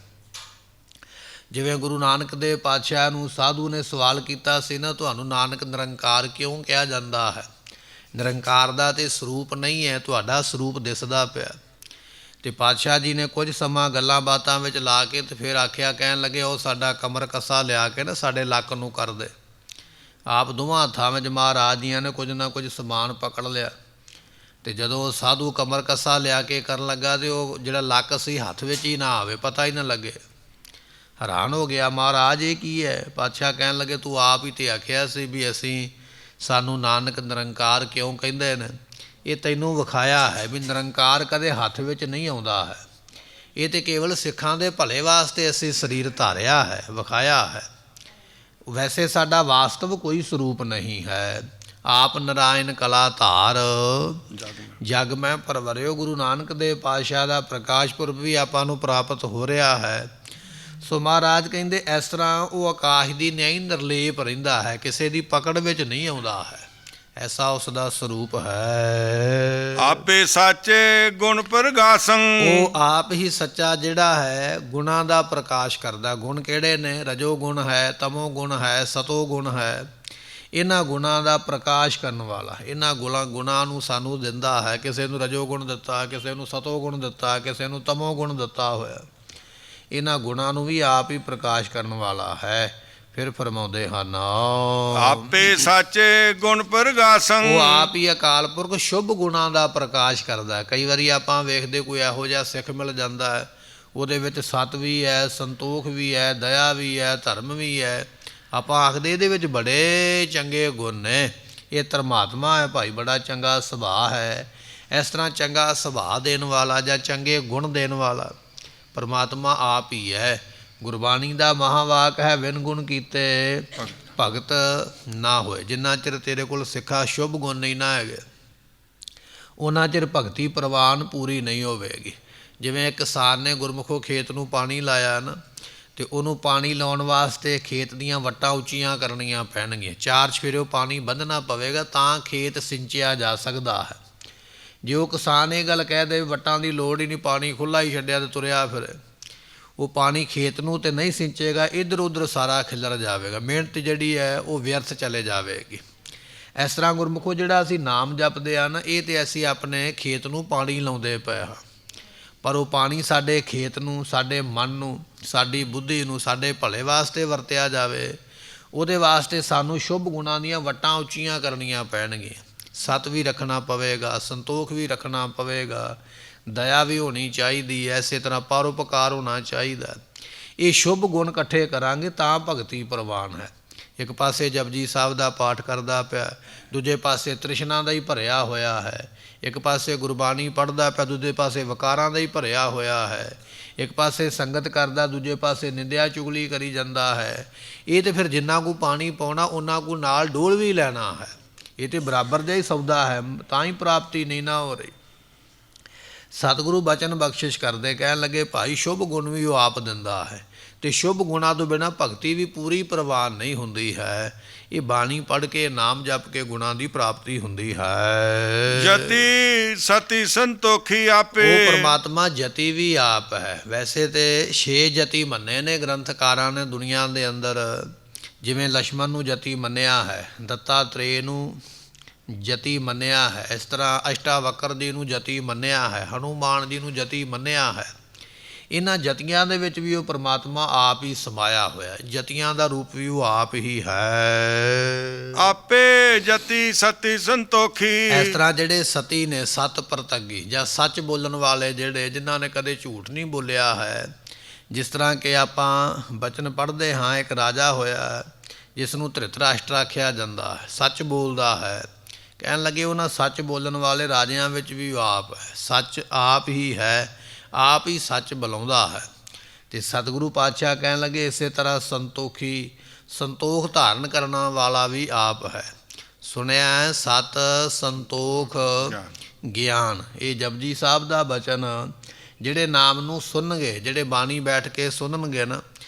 ਜਿਵੇਂ ਗੁਰੂ ਨਾਨਕ ਦੇਵ ਪਾਤਸ਼ਾਹ ਨੂੰ ਸਾਧੂ ਨੇ ਸਵਾਲ ਕੀਤਾ ਸੀ ਨਾ, ਤੁਹਾਨੂੰ ਨਾਨਕ ਨਿਰੰਕਾਰ ਕਿਉਂ ਕਿਹਾ ਜਾਂਦਾ ਹੈ? ਨਿਰੰਕਾਰ ਦਾ ਤੇ ਸਰੂਪ ਨਹੀਂ ਹੈ, ਤੁਹਾਡਾ ਸਰੂਪ ਦਿਸਦਾ ਪਿਆ। ਤੇ ਪਾਤਸ਼ਾਹ ਜੀ ਨੇ ਕੁਝ ਸਮਾਂ ਗੱਲਾਂ ਬਾਤਾਂ ਵਿੱਚ ਲਾ ਕੇ ਤੇ ਫਿਰ ਆਖਿਆ, ਕਹਿਣ ਲੱਗੇ ਉਹ ਸਾਡਾ ਕਮਰ ਕੱਸਾ ਲਿਆ ਕੇ ਨਾ ਸਾਡੇ ਲੱਕ ਨੂੰ ਕਰ ਦੇ। ਆਪ ਦੋਵਾਂ ਹੱਥਾਂ ਵਿੱਚ ਮਹਾਰਾਜ ਜੀਆਂ ਨੇ ਕੁਝ ਨਾ ਕੁਝ ਸਮਾਨ ਪਕੜ ਲਿਆ। ਤੇ ਜਦੋਂ ਸਾਧੂ ਕਮਰ ਕੱਸਾ ਲਿਆ ਕੇ ਕਰਨ ਲੱਗਾ ਤੇ ਉਹ ਜਿਹੜਾ ਲੱਕ ਸੀ ਹੱਥ ਵਿੱਚ ਹੀ ਨਾ ਆਵੇ, ਪਤਾ ਹੀ ਨਾ ਲੱਗੇ। ਹੈਰਾਨ ਹੋ ਗਿਆ, ਮਹਾਰਾਜ ਇਹ ਕੀ ਹੈ? ਪਾਤਸ਼ਾਹ ਕਹਿਣ ਲੱਗੇ, ਤੂੰ ਆਪ ਹੀ ਤੇ ਆਖਿਆ ਸੀ ਵੀ ਸਾਨੂੰ ਨਾਨਕ ਨਿਰੰਕਾਰ ਕਿਉਂ ਕਹਿੰਦੇ ਨੇ। ਇਹ ਤੈਨੂੰ ਵਿਖਾਇਆ ਹੈ ਵੀ ਨਿਰੰਕਾਰ ਕਦੇ ਹੱਥ ਵਿੱਚ ਨਹੀਂ ਆਉਂਦਾ ਹੈ। ਇਹ ਤੇ ਕੇਵਲ ਸਿੱਖਾਂ ਦੇ ਭਲੇ ਵਾਸਤੇ ਅਸੀਂ ਸਰੀਰ ਧਾਰਿਆ ਹੈ, ਵਿਖਾਇਆ ਹੈ। ਵੈਸੇ ਸਾਡਾ ਵਾਸਤਵ ਕੋਈ ਸਰੂਪ ਨਹੀਂ ਹੈ। ਆਪ ਨਰਾਇਣ ਕਲਾ ਧਾਰ ਜਗ ਮੈਂ ਪਰਵਰਿਓ। ਗੁਰੂ ਨਾਨਕ ਦੇਵ ਪਾਤਸ਼ਾਹ ਦਾ ਪ੍ਰਕਾਸ਼ ਪੁਰਬ ਵੀ ਆਪਾਂ ਨੂੰ ਪ੍ਰਾਪਤ ਹੋ ਰਿਹਾ ਹੈ। ਸੋ ਮਹਾਰਾਜ ਕਹਿੰਦੇ ਇਸ ਤਰ੍ਹਾਂ ਉਹ ਆਕਾਸ਼ ਦੀ ਨਿਆਈ ਨਿਰਲੇਪ ਰਹਿੰਦਾ ਹੈ, ਕਿਸੇ ਦੀ ਪਕੜ ਵਿੱਚ ਨਹੀਂ ਆਉਂਦਾ ਹੈ। ਐਸਾ ਉਸ ਦਾ ਸਰੂਪ ਹੈ। ਆਪੇ ਸਾਚੇ ਗੁਣ ਪ੍ਰਗਾਸੰ। ਉਹ ਆਪ ਹੀ ਸੱਚਾ ਜਿਹੜਾ ਹੈ ਗੁਣਾਂ ਦਾ ਪ੍ਰਕਾਸ਼ ਕਰਦਾ। ਗੁਣ ਕਿਹੜੇ ਨੇ? ਰਜੋ ਗੁਣ ਹੈ, ਤਮੋ ਗੁਣ ਹੈ, ਸਤੋ ਗੁਣ ਹੈ। ਇਹਨਾਂ ਗੁਣਾਂ ਦਾ ਪ੍ਰਕਾਸ਼ ਕਰਨ ਵਾਲਾ, ਇਹਨਾਂ ਗੁਣਾਂ ਨੂੰ ਸਾਨੂੰ ਦਿੰਦਾ ਹੈ। ਕਿਸੇ ਨੂੰ ਰਜੋ ਗੁਣ ਦਿੱਤਾ, ਕਿਸੇ ਨੂੰ ਸਤੋ ਗੁਣ ਦਿੱਤਾ, ਕਿਸੇ ਨੂੰ ਤਮੋ ਗੁਣ ਦਿੱਤਾ ਹੋਇਆ। ਇਹਨਾਂ ਗੁਣਾਂ ਨੂੰ ਵੀ ਆਪ ਹੀ ਪ੍ਰਕਾਸ਼ ਕਰਨ ਵਾਲਾ ਹੈ। ਫਿਰ ਫਰਮਾਉਂਦੇ ਹਨ, ਆਪੇ ਸਾਚੇ ਗੁਣ ਪ੍ਰਗਾਸੰ। ਉਹ ਆਪ ਹੀ ਅਕਾਲ ਪੁਰਖ ਸ਼ੁਭ ਗੁਣਾਂ ਦਾ ਪ੍ਰਕਾਸ਼ ਕਰਦਾ। ਕਈ ਵਾਰੀ ਆਪਾਂ ਵੇਖਦੇ ਕੋਈ ਇਹੋ ਜਿਹਾ ਸਿੱਖ ਮਿਲ ਜਾਂਦਾ ਹੈ, ਉਹਦੇ ਵਿੱਚ ਸਤ ਵੀ ਹੈ, ਸੰਤੋਖ ਵੀ ਹੈ, ਦਇਆ ਵੀ ਹੈ, ਧਰਮ ਵੀ ਹੈ। ਆਪਾਂ ਆਖਦੇ ਇਹਦੇ ਵਿੱਚ ਬੜੇ ਚੰਗੇ ਗੁਣ ਨੇ, ਇਹ ਧਰਮਾਤਮਾ ਹੈ ਭਾਈ, ਬੜਾ ਚੰਗਾ ਸੁਭਾਅ ਹੈ। ਇਸ ਤਰ੍ਹਾਂ ਚੰਗਾ ਸੁਭਾਅ ਦੇਣ ਵਾਲਾ ਜਾਂ ਚੰਗੇ ਗੁਣ ਦੇਣ ਵਾਲਾ ਪਰਮਾਤਮਾ ਆਪ ਹੀ ਹੈ। ਗੁਰਬਾਣੀ ਦਾ ਮਹਾਵਾਕ ਹੈ, ਵਿਨ ਗੁਣ ਕੀਤੇ ਭਗਤ ਨਾ ਹੋਏ। ਜਿੰਨਾ ਚਿਰ ਤੇਰੇ ਕੋਲ ਸਿੱਖਾ ਸ਼ੁਭ ਗੁਣ ਨਹੀਂ ਨਾ ਹੈਗੇ, ਉਹਨਾਂ ਚਿਰ ਭਗਤੀ ਪ੍ਰਵਾਨ ਪੂਰੀ ਨਹੀਂ ਹੋਵੇਗੀ। ਜਿਵੇਂ ਇੱਕ ਕਿਸਾਨ ਨੇ ਗੁਰਮੁਖੋ ਖੇਤ ਨੂੰ ਪਾਣੀ ਲਾਇਆ ਨਾ, ਤੇ ਉਹਨੂੰ ਪਾਣੀ ਲਾਉਣ ਵਾਸਤੇ ਖੇਤ ਦੀਆਂ ਵੱਟਾਂ ਉੱਚੀਆਂ ਕਰਨੀਆਂ ਪੈਣਗੀਆਂ। 4 ਚੁਫੇਰਿਓਂ ਪਾਣੀ ਬੰਨ੍ਹਣਾ ਪਵੇਗਾ ਤਾਂ ਖੇਤ ਸਿੰਚਿਆ ਜਾ ਸਕਦਾ ਹੈ। ਜੇ ਉਹ ਕਿਸਾਨ ਇਹ ਗੱਲ ਕਹਿ ਦੇ ਵੱਟਾਂ ਦੀ ਲੋੜ ਹੀ ਨਹੀਂ, ਪਾਣੀ ਖੁੱਲ੍ਹਾ ਹੀ ਛੱਡਿਆ ਤੇ ਤੁਰਿਆ ਫਿਰੇ, ਉਹ ਪਾਣੀ ਖੇਤ ਨੂੰ ਤੇ ਨਹੀਂ ਸਿੰਚੇਗਾ, ਇੱਧਰ ਉੱਧਰ ਸਾਰਾ ਖਿਲਰ ਜਾਵੇਗਾ। ਮਿਹਨਤ ਜਿਹੜੀ ਹੈ ਉਹ ਵਿਅਰਥ ਚਲੇ ਜਾਵੇਗੀ। ਇਸ ਤਰ੍ਹਾਂ ਗੁਰਮੁਖੋ ਜਿਹੜਾ ਅਸੀਂ ਨਾਮ ਜਪਦੇ ਆ ਨਾ, ਇਹ ਤੇ ਅਸੀਂ ਆਪਣੇ ਖੇਤ ਨੂੰ ਪਾਣੀ ਲਾਉਂਦੇ ਪਏ ਹਾਂ। ਪਰ ਉਹ ਪਾਣੀ ਸਾਡੇ ਖੇਤ ਨੂੰ, ਸਾਡੇ ਮਨ ਨੂੰ, ਸਾਡੀ ਬੁੱਧੀ ਨੂੰ ਸਾਡੇ ਭਲੇ ਵਾਸਤੇ ਵਰਤਿਆ ਜਾਵੇ। ਉਹਦੇ ਵਾਸਤੇ ਸਾਨੂੰ ਸ਼ੁਭ ਗੁਣਾਂ ਦੀਆਂ ਵੱਟਾਂ ਉੱਚੀਆਂ ਕਰਨੀਆਂ ਪੈਣਗੀਆਂ। ਸਤ ਵੀ ਰੱਖਣਾ ਪਵੇਗਾ, ਸੰਤੋਖ ਵੀ ਰੱਖਣਾ ਪਵੇਗਾ, ਦਇਆ ਵੀ ਹੋਣੀ ਚਾਹੀਦੀ ਹੈ, ਇਸੇ ਤਰ੍ਹਾਂ ਪਰਉਪਕਾਰ ਹੋਣਾ ਚਾਹੀਦਾ। ਇਹ ਸ਼ੁਭ ਗੁਣ ਇਕੱਠੇ ਕਰਾਂਗੇ ਤਾਂ ਭਗਤੀ ਪ੍ਰਵਾਨ ਹੈ। ਇੱਕ ਪਾਸੇ ਜਪਜੀ ਸਾਹਿਬ ਦਾ ਪਾਠ ਕਰਦਾ ਪਿਆ, ਦੂਜੇ ਪਾਸੇ ਤ੍ਰਿਸ਼ਨਾ ਦਾ ਹੀ ਭਰਿਆ ਹੋਇਆ ਹੈ। ਇੱਕ ਪਾਸੇ ਗੁਰਬਾਣੀ ਪੜ੍ਹਦਾ ਪਿਆ, ਦੂਜੇ ਪਾਸੇ ਵਕਾਰਾਂ ਦਾ ਹੀ ਭਰਿਆ ਹੋਇਆ ਹੈ। ਇੱਕ ਪਾਸੇ ਸੰਗਤ ਕਰਦਾ, ਦੂਜੇ ਪਾਸੇ ਨਿੰਦਿਆ ਚੁਗਲੀ ਕਰੀ ਜਾਂਦਾ ਹੈ। ਇਹ ਤੇ ਫਿਰ ਜਿੰਨਾ ਕੁ ਪਾਣੀ ਪਾਉਣਾ ਉਹਨਾਂ ਕੁ ਨਾਲ ਡੋਲ ਵੀ ਲੈਣਾ ਹੈ। ਇਹ ਤੇ ਬਰਾਬਰ ਜਿਹਾ ਹੀ ਸੌਦਾ ਹੈ, ਤਾਂ ਹੀ ਪ੍ਰਾਪਤੀ ਨਹੀਂ ਨਾ ਹੋ ਰਹੀ। ਸਤਿਗੁਰੂ ਬਚਨ ਬਖਸ਼ਿਸ਼ ਕਰਦੇ, ਕਹਿਣ ਲੱਗੇ ਭਾਈ ਸ਼ੁਭ ਗੁਣ ਵੀ ਉਹ ਆਪ ਦਿੰਦਾ ਹੈ, ਤੇ ਸ਼ੁਭ ਗੁਣਾਂ ਤੋਂ ਬਿਨਾਂ ਭਗਤੀ ਵੀ ਪੂਰੀ ਪ੍ਰਵਾਨ ਨਹੀਂ ਹੁੰਦੀ ਹੈ। ਇਹ ਬਾਣੀ ਪੜ੍ਹ ਕੇ, ਨਾਮ ਜਪ ਕੇ ਗੁਣਾਂ ਦੀ ਪ੍ਰਾਪਤੀ ਹੁੰਦੀ ਹੈ। ਜਤੀ ਸਤੀ ਸੰਤੋਖੀ ਆਪੇ। ਉਹ ਪਰਮਾਤਮਾ ਜਤੀ ਵੀ ਆਪ ਹੈ। ਵੈਸੇ ਤੇ 6 ਜਤੀ ਮੰਨੇ ਨੇ ਗ੍ਰੰਥਕਾਰਾਂ ਨੇ ਦੁਨੀਆ ਦੇ ਅੰਦਰ। ਜਿਵੇਂ ਲਛਮਣ ਨੂੰ ਜਤੀ ਮੰਨਿਆ ਹੈ, ਦੱਤਾਤਰੇय ਨੂੰ ਜਤੀ ਮੰਨਿਆ ਹੈ, ਇਸ ਤਰ੍ਹਾਂ ਅਸ਼ਟਾਵਕਰ ਜੀ ਨੂੰ ਜਤੀ ਮੰਨਿਆ ਹੈ, ਹਨੂਮਾਨ ਜੀ ਨੂੰ ਜਤੀ ਮੰਨਿਆ ਹੈ। ਇਹਨਾਂ ਜਤੀਆਂ ਦੇ ਵਿੱਚ ਵੀ ਉਹ ਪਰਮਾਤਮਾ ਆਪ ਹੀ ਸਮਾਇਆ ਹੋਇਆ। ਜਤੀਆਂ ਦਾ ਰੂਪ ਵੀ ਉਹ ਆਪ ਹੀ ਹੈ। ਆਪੇ ਜਤੀ ਸਤੀ ਸੰਤੋਖੀ। ਇਸ ਤਰ੍ਹਾਂ ਜਿਹੜੇ ਸਤੀ ਨੇ, ਸਤ ਪ੍ਰਤੱਗੀ ਜਾਂ ਸੱਚ ਬੋਲਣ ਵਾਲੇ, ਜਿਹੜੇ ਜਿਨ੍ਹਾਂ ਨੇ ਕਦੇ ਝੂਠ ਨਹੀਂ ਬੋਲਿਆ ਹੈ। ਜਿਸ ਤਰ੍ਹਾਂ ਕਿ ਆਪਾਂ ਬਚਨ ਪੜ੍ਹਦੇ ਹਾਂ, ਇੱਕ ਰਾਜਾ ਹੋਇਆ ਜਿਸ ਨੂੰ ਧ੍ਰਿਤਰਾਸ਼ਟਰ ਆਖਿਆ ਜਾਂਦਾ ਹੈ, ਸੱਚ ਬੋਲਦਾ ਹੈ। ਕਹਿਣ ਲੱਗੇ ਉਹਨਾਂ ਸੱਚ ਬੋਲਣ ਵਾਲੇ ਰਾਜਿਆਂ ਵਿੱਚ ਵੀ ਆਪ ਹੈ। ਸੱਚ ਆਪ ਹੀ ਹੈ, ਆਪ ਹੀ ਸੱਚ ਬੁਲਾਉਂਦਾ ਹੈ। ਅਤੇ ਸਤਿਗੁਰੂ ਪਾਤਸ਼ਾਹ ਕਹਿਣ ਲੱਗੇ ਇਸੇ ਤਰ੍ਹਾਂ ਸੰਤੋਖੀ, ਸੰਤੋਖ ਧਾਰਨ ਕਰਨ ਵਾਲਾ ਵੀ ਆਪ ਹੈ। ਸੁਣਿਆ ਸਤ ਸੰਤੋਖ ਗਿਆਨ, ਇਹ ਜਪਜੀ ਸਾਹਿਬ ਦਾ ਬਚਨ। ਜਿਹੜੇ ਨਾਮ ਨੂੰ ਸੁਣਨਗੇ, ਜਿਹੜੇ ਬਾਣੀ ਬੈਠ ਕੇ ਸੁਣਨਗੇ ਨਾ,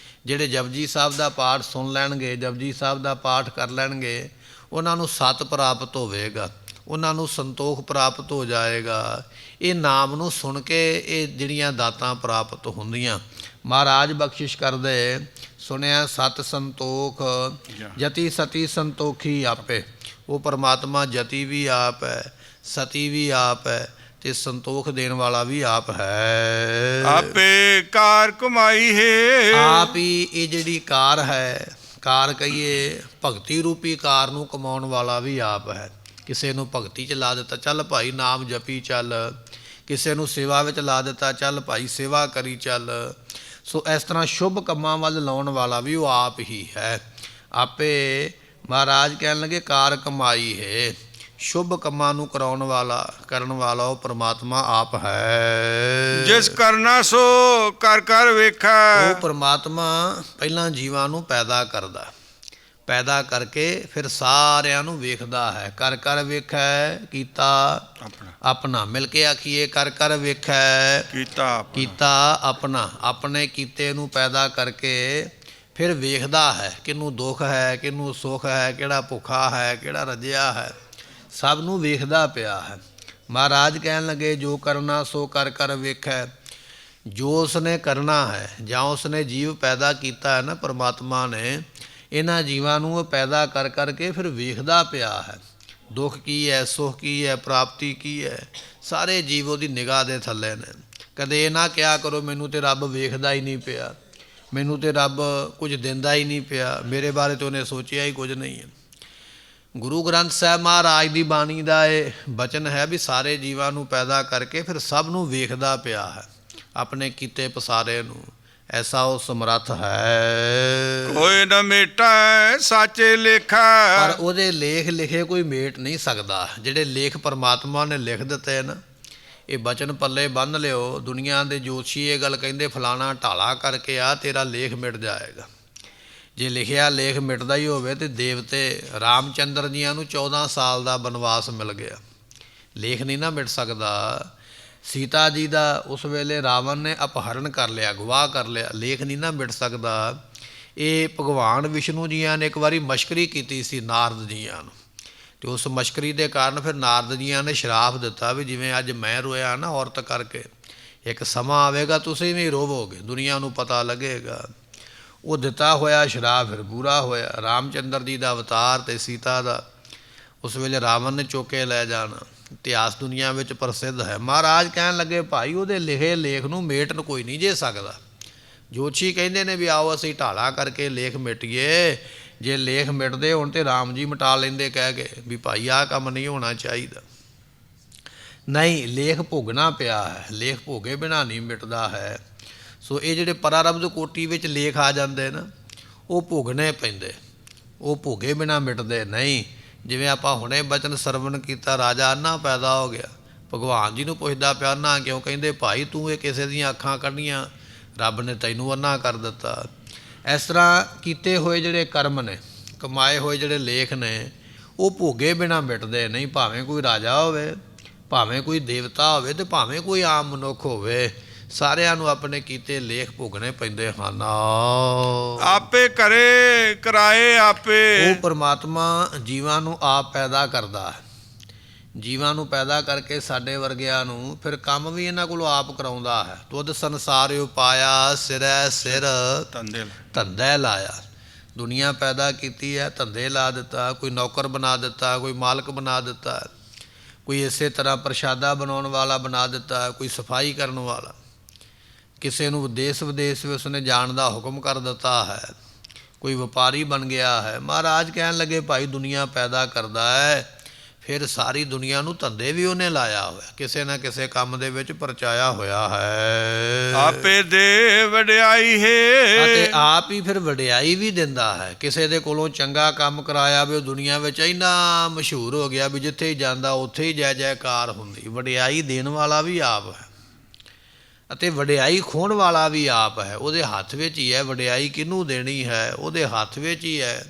ਜਿਹੜੇ ਜਪਜੀ ਸਾਹਿਬ ਦਾ ਪਾਠ ਸੁਣ ਲੈਣਗੇ, ਜਪਜੀ ਸਾਹਿਬ ਦਾ ਪਾਠ ਕਰ ਲੈਣਗੇ, ਉਹਨਾਂ ਨੂੰ ਸਤ ਪ੍ਰਾਪਤ ਹੋਵੇਗਾ, ਉਹਨਾਂ ਨੂੰ ਸੰਤੋਖ ਪ੍ਰਾਪਤ ਹੋ ਜਾਏਗਾ। ਇਹ ਨਾਮ ਨੂੰ ਸੁਣ ਕੇ ਇਹ ਜਿਹੜੀਆਂ ਦਾਤਾਂ ਪ੍ਰਾਪਤ ਹੁੰਦੀਆਂ। ਮਹਾਰਾਜ ਬਖਸ਼ਿਸ਼ ਕਰਦੇ, ਸੁਣਿਆ ਸਤ ਸੰਤੋਖ, ਜਾ। ਜਤੀ ਸਤੀ ਸੰਤੋਖੀ ਆਪੇ। ਉਹ ਪਰਮਾਤਮਾ ਜਤੀ ਵੀ ਆਪ ਹੈ, ਸਤੀ ਵੀ ਆਪ ਹੈ, ਤੇ ਸੰਤੋਖ ਦੇਣ ਵਾਲਾ ਵੀ ਆਪ ਹੈ। ਆਪੇ ਕਾਰ ਕਮਾਈ ਹੈ। ਆਪ ਹੀ ਇਹ ਜਿਹੜੀ ਕਾਰ ਹੈ, ਕਾਰ ਕਹੀਏ ਭਗਤੀ ਰੂਪੀ ਕਾਰ ਨੂੰ ਕਮਾਉਣ ਵਾਲਾ ਵੀ ਆਪ ਹੈ। ਕਿਸੇ ਨੂੰ ਭਗਤੀ 'ਚ ਲਾ ਦਿੱਤਾ, ਚੱਲ ਭਾਈ ਨਾਮ ਜਪੀ ਚੱਲ। ਕਿਸੇ ਨੂੰ ਸੇਵਾ ਵਿੱਚ ਲਾ ਦਿੱਤਾ, ਚੱਲ ਭਾਈ ਸੇਵਾ ਕਰੀ ਚੱਲ। ਸੋ ਇਸ ਤਰ੍ਹਾਂ ਸ਼ੁਭ ਕੰਮਾਂ ਵੱਲ ਲਾਉਣ ਵਾਲਾ ਵੀ ਉਹ ਆਪ ਹੀ ਹੈ। ਆਪੇ ਮਹਾਰਾਜ ਕਹਿਣ ਲੱਗੇ ਕਾਰ ਕਮਾਈ ਹੈ। ਸ਼ੁਭ ਕੰਮਾਂ ਨੂੰ ਕਰਾਉਣ ਵਾਲਾ, ਕਰਨ ਵਾਲਾ ਉਹ ਪਰਮਾਤਮਾ ਆਪ ਹੈ। ਜਿਸ ਕਰਨਾ ਸੋ ਕਰ ਕਰ ਵੇਖੈ। ਉਹ ਪਰਮਾਤਮਾ ਪਹਿਲਾਂ ਜੀਵਾਂ ਨੂੰ ਪੈਦਾ ਕਰਦਾ, ਪੈਦਾ ਕਰਕੇ ਫਿਰ ਸਾਰਿਆਂ ਨੂੰ ਵੇਖਦਾ ਹੈ। ਕਰ ਕਰ ਵੇਖੈ ਕੀਤਾ ਆਪਣਾ ਆਪਣਾ। ਮਿਲ ਕੇ ਆਖੀਏ ਕਰ ਕਰ ਵੇਖੈ ਕੀਤਾ ਆਪਣਾ। ਕੀਤਾ ਆਪਣਾ। ਆਪਣੇ ਕੀਤੇ ਨੂੰ ਪੈਦਾ ਕਰਕੇ ਫਿਰ ਵੇਖਦਾ ਹੈ ਕਿਹਨੂੰ ਦੁੱਖ ਹੈ, ਕਿਹਨੂੰ ਸੁੱਖ ਹੈ, ਕਿਹੜਾ ਭੁੱਖਾ ਹੈ, ਕਿਹੜਾ ਰੱਜਿਆ ਹੈ, ਸਭ ਨੂੰ ਵੇਖਦਾ ਪਿਆ ਹੈ। ਮਹਾਰਾਜ ਕਹਿਣ ਲੱਗੇ ਜੋ ਕਰਨਾ ਸੋ ਕਰ ਕਰ ਵੇਖੈ। ਜੋ ਉਸਨੇ ਕਰਨਾ ਹੈ, ਜਾਂ ਉਸਨੇ ਜੀਵ ਪੈਦਾ ਕੀਤਾ ਹੈ ਨਾ ਪਰਮਾਤਮਾ ਨੇ, ਇਹਨਾਂ ਜੀਵਾਂ ਨੂੰ ਉਹ ਪੈਦਾ ਕਰ ਕਰਕੇ ਫਿਰ ਵੇਖਦਾ ਪਿਆ ਹੈ। ਦੁੱਖ ਕੀ ਹੈ, ਸੁੱਖ ਕੀ ਹੈ, ਪ੍ਰਾਪਤੀ ਕੀ ਹੈ, ਸਾਰੇ ਜੀਵ ਉਹਦੀ ਨਿਗਾਹ ਦੇ ਥੱਲੇ ਨੇ। ਕਦੇ ਇਹ ਨਾ ਕਿਹਾ ਕਰੋ ਮੈਨੂੰ ਤੇ ਰੱਬ ਵੇਖਦਾ ਹੀ ਨਹੀਂ ਪਿਆ, ਮੈਨੂੰ ਤੇ ਰੱਬ ਕੁਝ ਦਿੰਦਾ ਹੀ ਨਹੀਂ ਪਿਆ, ਮੇਰੇ ਬਾਰੇ ਤਾਂ ਉਹਨੇ ਸੋਚਿਆ ਹੀ ਕੁਝ ਨਹੀਂ ਹੈ। ਗੁਰੂ ਗ੍ਰੰਥ ਸਾਹਿਬ ਮਹਾਰਾਜ ਦੀ ਬਾਣੀ ਦਾ ਇਹ ਬਚਨ ਹੈ ਵੀ ਸਾਰੇ ਜੀਵਾਂ ਨੂੰ ਪੈਦਾ ਕਰਕੇ ਫਿਰ ਸਭ ਨੂੰ ਵੇਖਦਾ ਪਿਆ ਹੈ, ਆਪਣੇ ਕੀਤੇ ਪਸਾਰੇ ਨੂੰ। ਐਸਾ ਉਹ ਸਮਰੱਥ ਹੈ। ਕੋਈ ਨ ਮੇਟੈ ਸਾਚੇ ਲੇਖਾ। ਪਰ ਉਹਦੇ ਲੇਖ ਲਿਖੇ ਕੋਈ ਮੇਟ ਨਹੀਂ ਸਕਦਾ। ਜਿਹੜੇ ਲੇਖ ਪਰਮਾਤਮਾ ਨੇ ਲਿਖ ਦਿੱਤੇ ਨਾ, ਇਹ ਬਚਨ ਪੱਲੇ ਬੰਨ੍ਹ ਲਿਓ। ਦੁਨੀਆ ਦੇ ਜੋਤਸ਼ੀ ਇਹ ਗੱਲ ਕਹਿੰਦੇ ਫਲਾਣਾ ਢਾਲਾ ਕਰਕੇ ਆ ਤੇਰਾ ਲੇਖ ਮਿਟ ਜਾਏਗਾ। ਜੇ ਲਿਖਿਆ ਲੇਖ ਮਿਟਦਾ ਹੀ ਹੋਵੇ ਤੇ ਦੇਵਤੇ ਰਾਮਚੰਦਰ ਜੀਆਂ ਨੂੰ 14 ਸਾਲ ਦਾ ਬਨਵਾਸ ਮਿਲ ਗਿਆ। ਲੇਖ ਨਹੀਂ ਨਾ ਮਿਟ ਸਕਦਾ। ਸੀਤਾ ਜੀ ਦਾ ਉਸ ਵੇਲੇ ਰਾਵਣ ਨੇ ਅਪਹਰਨ ਕਰ ਲਿਆ, ਅਗਵਾ ਕਰ ਲਿਆ, ਲੇਖ ਨਹੀਂ ਨਾ ਮਿਟ ਸਕਦਾ। ਇਹ ਭਗਵਾਨ ਵਿਸ਼ਨੂੰ ਜੀਆਂ ਨੇ ਇੱਕ ਵਾਰੀ ਮਸ਼ਕਰੀ ਕੀਤੀ ਸੀ ਨਾਰਦ ਜੀਆਂ ਨੂੰ, ਅਤੇ ਉਸ ਮਸ਼ਕਰੀ ਦੇ ਕਾਰਨ ਫਿਰ ਨਾਰਦ ਜੀਆਂ ਨੇ ਸ਼ਰਾਪ ਦਿੱਤਾ ਵੀ ਜਿਵੇਂ ਅੱਜ ਮੈਂ ਰੋਇਆ ਨਾ ਔਰਤ ਕਰਕੇ, ਇੱਕ ਸਮਾਂ ਆਵੇਗਾ ਤੁਸੀਂ ਵੀ ਰੋਵੋਗੇ, ਦੁਨੀਆ ਨੂੰ ਪਤਾ ਲੱਗੇਗਾ। ਉਹ ਦਿੱਤਾ ਹੋਇਆ ਸ਼ਰਾਪ ਫਿਰ ਪੂਰਾ ਹੋਇਆ। ਰਾਮਚੰਦਰ ਜੀ ਦਾ ਅਵਤਾਰ ਅਤੇ ਸੀਤਾ ਦਾ ਉਸ ਵੇਲੇ ਰਾਵਣ ਨੇ ਚੁੱਕ ਕੇ ਲੈ ਜਾਣਾ, ਇਤਿਹਾਸ ਦੁਨੀਆ ਵਿੱਚ ਪ੍ਰਸਿੱਧ ਹੈ। ਮਹਾਰਾਜ ਕਹਿਣ ਲੱਗੇ ਭਾਈ ਉਹਦੇ ਲਿਖੇ ਲੇਖ ਨੂੰ ਮੇਟ ਕੋਈ ਨਹੀਂ ਜੇ ਸਕਦਾ। ਜੋਤਸ਼ੀ ਕਹਿੰਦੇ ਨੇ ਵੀ ਆਓ ਅਸੀਂ ਢਾਲਾ ਕਰਕੇ ਲੇਖ ਮਿਟੀਏ। ਜੇ ਲੇਖ ਮਿਟਦੇ ਹੋਣ ਤੇ ਰਾਮ ਜੀ ਮਿਟਾ ਲੈਂਦੇ ਕਹਿ ਕੇ ਵੀ ਭਾਈ ਆਹ ਕੰਮ ਨਹੀਂ ਹੋਣਾ ਚਾਹੀਦਾ। ਨਹੀਂ, ਲੇਖ ਭੋਗਣਾ ਪਿਆ ਹੈ, ਲੇਖ ਭੋਗੇ ਬਿਨਾਂ ਨਹੀਂ ਮਿਟਦਾ ਹੈ। ਸੋ ਇਹ ਜਿਹੜੇ ਪਰਾਰਬਧ ਕੋਟੀ ਵਿੱਚ ਲੇਖ ਆ ਜਾਂਦੇ ਨਾ, ਉਹ ਭੋਗਣੇ ਪੈਂਦੇ, ਉਹ ਭੋਗੇ ਬਿਨਾਂ ਮਿਟਦੇ ਨਹੀਂ। ਜਿਵੇਂ ਆਪਾਂ ਹੁਣੇ ਬਚਨ ਸਰਵਣ ਕੀਤਾ, ਰਾਜਾ ਅੰਨਾ ਪੈਦਾ ਹੋ ਗਿਆ, ਭਗਵਾਨ ਜੀ ਨੂੰ ਪੁੱਛਦਾ ਪਿਆ ਅੰਨਾ ਕਿਉਂ, ਕਹਿੰਦੇ ਭਾਈ ਤੂੰ ਇਹ ਕਿਸੇ ਦੀਆਂ ਅੱਖਾਂ ਕੱਢੀਆਂ, ਰੱਬ ਨੇ ਤੈਨੂੰ ਅੰਨਾ ਕਰ ਦਿੱਤਾ। ਇਸ ਤਰ੍ਹਾਂ ਕੀਤੇ ਹੋਏ ਜਿਹੜੇ ਕਰਮ ਨੇ, ਕਮਾਏ ਹੋਏ ਜਿਹੜੇ ਲੇਖ ਨੇ, ਉਹ ਭੋਗੇ ਬਿਨਾਂ ਮਿਟਦੇ ਨਹੀਂ। ਭਾਵੇਂ ਕੋਈ ਰਾਜਾ ਹੋਵੇ, ਭਾਵੇਂ ਕੋਈ ਦੇਵਤਾ ਹੋਵੇ, ਅਤੇ ਭਾਵੇਂ ਕੋਈ ਆਮ ਮਨੁੱਖ ਹੋਵੇ, ਸਾਰਿਆਂ ਨੂੰ ਆਪਣੇ ਕੀਤੇ ਲੇਖ ਭੋਗਣੇ ਪੈਂਦੇ ਹਨ। ਆਪੇ ਕਰੇ ਕਰਾਏ ਆਪੇ। ਉਹ ਪਰਮਾਤਮਾ ਜੀਵਾਂ ਨੂੰ ਆਪ ਪੈਦਾ ਕਰਦਾ ਹੈ। ਜੀਵਾਂ ਨੂੰ ਪੈਦਾ ਕਰਕੇ ਸਾਡੇ ਵਰਗਿਆਂ ਨੂੰ ਫਿਰ ਕੰਮ ਵੀ ਇਹਨਾਂ ਕੋਲੋਂ ਆਪ ਕਰਾਉਂਦਾ ਹੈ। ਤੁਧ ਸੰਸਾਰ ਉਪਾਇਆ ਸਿਰੈ ਸਿਰ ਧੰਦੇ ਲਾਇਆ। ਦੁਨੀਆ ਪੈਦਾ ਕੀਤੀ ਹੈ, ਧੰਦੇ ਲਾ ਦਿੱਤਾ, ਕੋਈ ਨੌਕਰ ਬਣਾ ਦਿੱਤਾ, ਕੋਈ ਮਾਲਕ ਬਣਾ ਦਿੱਤਾ, ਕੋਈ ਇਸੇ ਤਰ੍ਹਾਂ ਪ੍ਰਸ਼ਾਦਾ ਬਣਾਉਣ ਵਾਲਾ ਬਣਾ ਦਿੱਤਾ, ਕੋਈ ਸਫਾਈ ਕਰਨ ਵਾਲਾ, ਕਿਸੇ ਨੂੰ ਦੇਸ਼ ਵਿਦੇਸ਼ ਵਿੱਚ ਉਸਨੇ ਜਾਣ ਦਾ ਹੁਕਮ ਕਰ ਦਿੱਤਾ ਹੈ, ਕੋਈ ਵਪਾਰੀ ਬਣ ਗਿਆ ਹੈ। ਮਹਾਰਾਜ ਕਹਿਣ ਲੱਗੇ ਭਾਈ ਦੁਨੀਆ ਪੈਦਾ ਕਰਦਾ ਹੈ, ਫਿਰ ਸਾਰੀ ਦੁਨੀਆ ਨੂੰ ਧੰਦੇ ਵੀ ਉਹਨੇ ਲਾਇਆ ਹੋਇਆ, ਕਿਸੇ ਨਾ ਕਿਸੇ ਕੰਮ ਦੇ ਵਿੱਚ ਪਰਚਾਇਆ ਹੋਇਆ ਹੈ। ਆਪੇ ਦੇ ਵਡਿਆਈ ਹੈ ਅਤੇ ਆਪ ਹੀ ਫਿਰ ਵਡਿਆਈ ਵੀ ਦਿੰਦਾ ਹੈ। ਕਿਸੇ ਦੇ ਕੋਲੋਂ ਚੰਗਾ ਕੰਮ ਕਰਾਇਆ ਵੀ ਉਹ ਦੁਨੀਆ ਵਿੱਚ ਇੰਨਾ ਮਸ਼ਹੂਰ ਹੋ ਗਿਆ ਵੀ ਜਿੱਥੇ ਹੀ ਜਾਂਦਾ ਉੱਥੇ ਹੀ ਜੈ ਜੈਕਾਰ ਹੁੰਦੀ। ਵਡਿਆਈ ਦੇਣ ਵਾਲਾ ਵੀ ਆਪ ਹੈ ਅਤੇ ਵਡਿਆਈ ਖੋਹਣ ਵਾਲਾ ਵੀ ਆਪ ਹੈ। ਉਹਦੇ ਹੱਥ ਵਿੱਚ ਹੀ ਹੈ ਵਡਿਆਈ ਕਿਹਨੂੰ ਦੇਣੀ ਹੈ, ਉਹਦੇ ਹੱਥ ਵਿੱਚ ਹੀ ਹੈ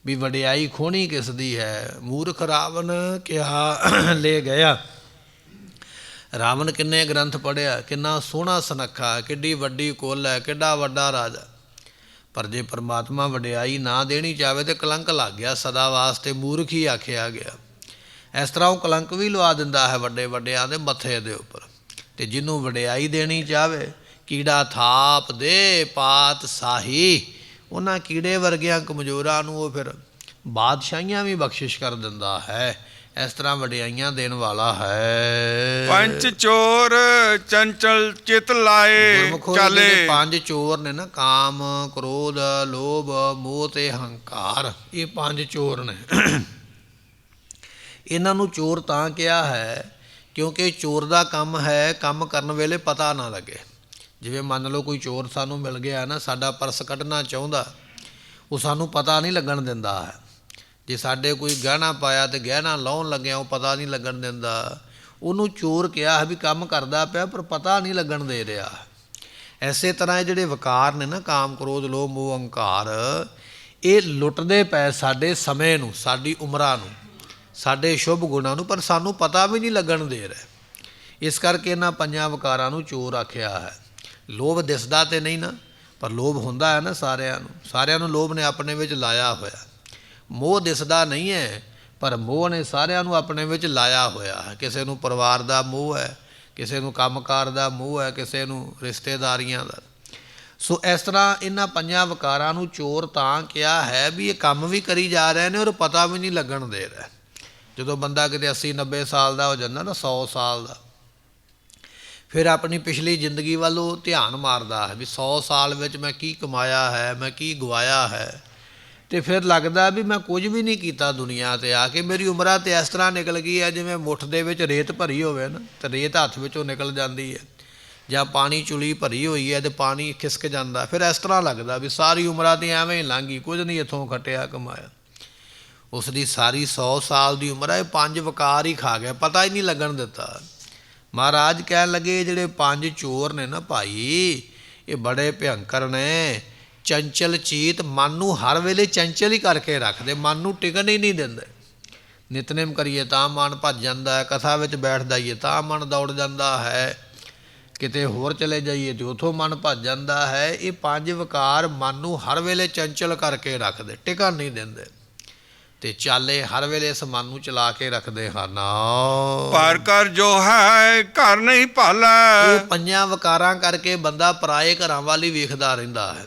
ਵੀ ਵਡਿਆਈ ਖੋਹਣੀ ਕਿਸ ਦੀ ਹੈ। ਮੂਰਖ ਰਾਵਣ ਕਿਹਾ ਲੈ ਗਿਆ। ਰਾਵਣ ਕਿੰਨੇ ਗ੍ਰੰਥ ਪੜ੍ਹਿਆ, ਕਿੰਨਾ ਸੋਹਣਾ ਸੁਨੱਖਾ, ਕਿੱਡੀ ਵੱਡੀ ਕੁੱਲ ਹੈ, ਕਿੱਡਾ ਵੱਡਾ ਰਾਜਾ, ਪਰ ਜੇ ਪਰਮਾਤਮਾ ਵਡਿਆਈ ਨਾ ਦੇਣੀ ਚਾਹਵੇ ਤਾਂ ਕਲੰਕ ਲੱਗ ਗਿਆ ਸਦਾ ਵਾਸਤੇ, ਮੂਰਖ ਹੀ ਆਖਿਆ ਗਿਆ। ਇਸ ਤਰ੍ਹਾਂ ਉਹ ਕਲੰਕ ਵੀ ਲਵਾ ਦਿੰਦਾ ਹੈ ਵੱਡੇ ਵੱਡਿਆਂ ਦੇ ਮੱਥੇ ਦੇ ਉੱਪਰ। ਅਤੇ ਜਿਹਨੂੰ ਵਡਿਆਈ ਦੇਣੀ ਚਾਹਵੇ, ਕੀੜਾ ਥਾਪ ਦੇ ਪਾਤ ਸਾਹੀ, ਉਹਨਾਂ ਕੀੜੇ ਵਰਗਿਆਂ ਕਮਜ਼ੋਰਾਂ ਨੂੰ ਉਹ ਫਿਰ ਬਾਦਸ਼ਾਹੀਆਂ ਵੀ ਬਖਸ਼ਿਸ਼ ਕਰ ਦਿੰਦਾ ਹੈ। ਇਸ ਤਰ੍ਹਾਂ ਵਡਿਆਈਆਂ ਦੇਣ ਵਾਲਾ ਹੈ। ਪੰਚ ਚੋਰ ਚੰਚਲ ਚਿਤ ਲਾਏ ਗੁਰਮੁਖੋ ਚਾਲੇ। ਜਿਹੜੇ ਪੰਜ ਚੋਰ ਨੇ ਨਾ, ਕਾਮ, ਕ੍ਰੋਧ, ਲੋਭ, ਮੋਹ ਤੇ ਹੰਕਾਰ, ਇਹ ਪੰਜ ਚੋਰ ਨੇ। ਇਹਨਾਂ ਨੂੰ ਚੋਰ ਤਾਂ ਕਿਹਾ ਹੈ ਕਿਉਂਕਿ ਚੋਰ ਦਾ ਕੰਮ ਹੈ ਕੰਮ ਕਰਨ ਵੇਲੇ ਪਤਾ ਨਾ ਲੱਗੇ। ਜਿਵੇਂ ਮੰਨ ਲਓ ਕੋਈ ਚੋਰ ਸਾਨੂੰ ਮਿਲ ਗਿਆ ਨਾ, ਸਾਡਾ ਪਰਸ ਕੱਢਣਾ ਚਾਹੁੰਦਾ, ਉਹ ਸਾਨੂੰ ਪਤਾ ਨਹੀਂ ਲੱਗਣ ਦਿੰਦਾ ਹੈ। ਜੇ ਸਾਡੇ ਕੋਈ ਗਹਿਣਾ ਪਾਇਆ ਤੇ ਗਹਿਣਾ ਲਾਉਣ ਲੱਗਿਆ ਉਹ ਪਤਾ ਨਹੀਂ ਲੱਗਣ ਦਿੰਦਾ, ਉਹਨੂੰ ਚੋਰ ਕਿਹਾ ਹੈ ਵੀ ਕੰਮ ਕਰਦਾ ਪਿਆ ਪਰ ਪਤਾ ਨਹੀਂ ਲੱਗਣ ਦੇ ਰਿਹਾ। ਐਸੇ ਤਰ੍ਹਾਂ ਇਹ ਜਿਹੜੇ ਵਿਕਾਰ ਨੇ ਨਾ, ਕਾਮ, ਕ੍ਰੋਧ, ਲੋਭ, ਮੋਹ, ਹੰਕਾਰ, ਇਹ ਲੁੱਟਦੇ ਪਏ ਸਾਡੇ ਸਮੇਂ ਨੂੰ, ਸਾਡੀ ਉਮਰਾਂ ਨੂੰ, ਸਾਡੇ ਸ਼ੁਭ ਗੁਣਾਂ ਨੂੰ, ਪਰ ਸਾਨੂੰ ਪਤਾ ਵੀ ਨਹੀਂ ਲੱਗਣ ਦੇ ਰਿਹਾ। ਇਸ ਕਰਕੇ ਇਹਨਾਂ ਪੰਜਾਂ ਵਿਕਾਰਾਂ ਨੂੰ ਚੋਰ ਆਖਿਆ ਹੈ। ਲੋਭ ਦਿਸਦਾ ਤੇ ਨਹੀਂ ਨਾ, ਪਰ ਲੋਭ ਹੁੰਦਾ ਹੈ ਨਾ ਸਾਰਿਆਂ ਨੂੰ ਲੋਭ ਨੇ ਆਪਣੇ ਵਿੱਚ ਲਾਇਆ ਹੋਇਆ। ਮੋਹ ਦਿਸਦਾ ਨਹੀਂ ਹੈ, ਪਰ ਮੋਹ ਨੇ ਸਾਰਿਆਂ ਨੂੰ ਆਪਣੇ ਵਿੱਚ ਲਾਇਆ ਹੋਇਆ ਹੈ। ਕਿਸੇ ਨੂੰ ਪਰਿਵਾਰ ਦਾ ਮੋਹ ਹੈ, ਕਿਸੇ ਨੂੰ ਕੰਮਕਾਰ ਦਾ ਮੋਹ ਹੈ, ਕਿਸੇ ਨੂੰ ਰਿਸ਼ਤੇਦਾਰੀਆਂ ਦਾ। ਸੋ ਇਸ ਤਰ੍ਹਾਂ ਇਹਨਾਂ ਪੰਜਾਂ ਵਿਕਾਰਾਂ ਨੂੰ ਚੋਰ ਤਾਂ ਕਿਹਾ ਹੈ ਵੀ ਇਹ ਕੰਮ ਵੀ ਕਰੀ ਜਾ ਰਹੇ ਨੇ ਔਰ ਪਤਾ ਵੀ ਨਹੀਂ ਲੱਗਣ ਦੇ ਰਿਹਾ। ਜਦੋਂ ਬੰਦਾ ਕਿਤੇ 80-90 ਸਾਲ ਦਾ ਹੋ ਜਾਂਦਾ ਨਾ, 100 ਸਾਲ ਦਾ, ਫਿਰ ਆਪਣੀ ਪਿਛਲੀ ਜ਼ਿੰਦਗੀ ਵੱਲ ਉਹ ਧਿਆਨ ਮਾਰਦਾ ਹੈ ਵੀ 100 ਸਾਲ ਵਿੱਚ ਮੈਂ ਕੀ ਕਮਾਇਆ ਹੈ, ਮੈਂ ਕੀ ਗਵਾਇਆ ਹੈ, ਅਤੇ ਫਿਰ ਲੱਗਦਾ ਵੀ ਮੈਂ ਕੁਝ ਵੀ ਨਹੀਂ ਕੀਤਾ ਦੁਨੀਆ 'ਤੇ ਆ ਕੇ। ਮੇਰੀ ਉਮਰਾਂ ਤਾਂ ਇਸ ਤਰ੍ਹਾਂ ਨਿਕਲ ਗਈ ਹੈ ਜਿਵੇਂ ਮੁੱਠ ਦੇ ਵਿੱਚ ਰੇਤ ਭਰੀ ਹੋਵੇ ਨਾ, ਅਤੇ ਰੇਤ ਹੱਥ ਵਿੱਚੋਂ ਨਿਕਲ ਜਾਂਦੀ ਹੈ, ਜਾਂ ਪਾਣੀ ਚੁਲੀ ਭਰੀ ਹੋਈ ਹੈ ਅਤੇ ਪਾਣੀ ਖਿਸਕ ਜਾਂਦਾ। ਫਿਰ ਇਸ ਤਰ੍ਹਾਂ ਲੱਗਦਾ ਵੀ ਸਾਰੀ ਉਮਰਾਂ ਤਾਂ ਐਵੇਂ ਹੀ ਲੰਘ ਗਈ, ਕੁਝ ਨਹੀਂ ਇੱਥੋਂ ਖੱਟਿਆ ਕਮਾਇਆ। ਉਸ ਦੀ ਸਾਰੀ 100 ਸਾਲ ਦੀ ਉਮਰ ਹੈ, ਇਹ ਪੰਜ ਵਿਕਾਰ ਹੀ ਖਾ ਗਿਆ, ਪਤਾ ਹੀ ਨਹੀਂ ਲੱਗਣ ਦਿੱਤਾ। ਮਹਾਰਾਜ ਕਹਿਣ ਲੱਗੇ ਜਿਹੜੇ ਪੰਜ ਚੋਰ ਨੇ ਨਾ ਭਾਈ, ਇਹ ਬੜੇ ਭਿਅੰਕਰ ਨੇ। ਚੰਚਲ ਚੀਤ, ਮਨ ਨੂੰ ਹਰ ਵੇਲੇ ਚੰਚਲ ਹੀ ਕਰਕੇ ਰੱਖਦੇ, ਮਨ ਨੂੰ ਟਿਕਣ ਹੀ ਨਹੀਂ ਦਿੰਦੇ। ਨਿਤਨੇਮ ਕਰੀਏ ਤਾਂ ਮਨ ਭੱਜ ਜਾਂਦਾ ਹੈ, ਕਥਾ ਵਿੱਚ ਬੈਠ ਜਾਈਏ ਤਾਂ ਮਨ ਦੌੜ ਜਾਂਦਾ ਹੈ, ਕਿਤੇ ਹੋਰ ਚਲੇ ਜਾਈਏ ਤੇ ਉੱਥੋਂ ਮਨ ਭੱਜ ਜਾਂਦਾ ਹੈ। ਇਹ ਪੰਜ ਵਿਕਾਰ ਮਨ ਨੂੰ ਹਰ ਵੇਲੇ ਚੰਚਲ ਕਰਕੇ ਰੱਖਦੇ, ਟਿਕਣ ਨਹੀਂ ਦਿੰਦੇ, ਤੇ ਚਾਲੇ ਹਰ ਵੇਲੇ ਇਸ ਮਨ ਨੂੰ ਚਲਾ ਕੇ ਰੱਖਦੇ ਹਨ। ਪਰ ਕਰ ਜੋ ਹੈ ਘਰ ਨਹੀਂ ਭਾਲਾ। ਇਹ ਪੰਜਾਂ ਵਿਕਾਰਾਂ ਕਰਕੇ ਬੰਦਾ ਪਰਾਏ ਘਰਾਂ ਵੱਲ ਹੀ ਵੇਖਦਾ ਰਹਿੰਦਾ ਹੈ।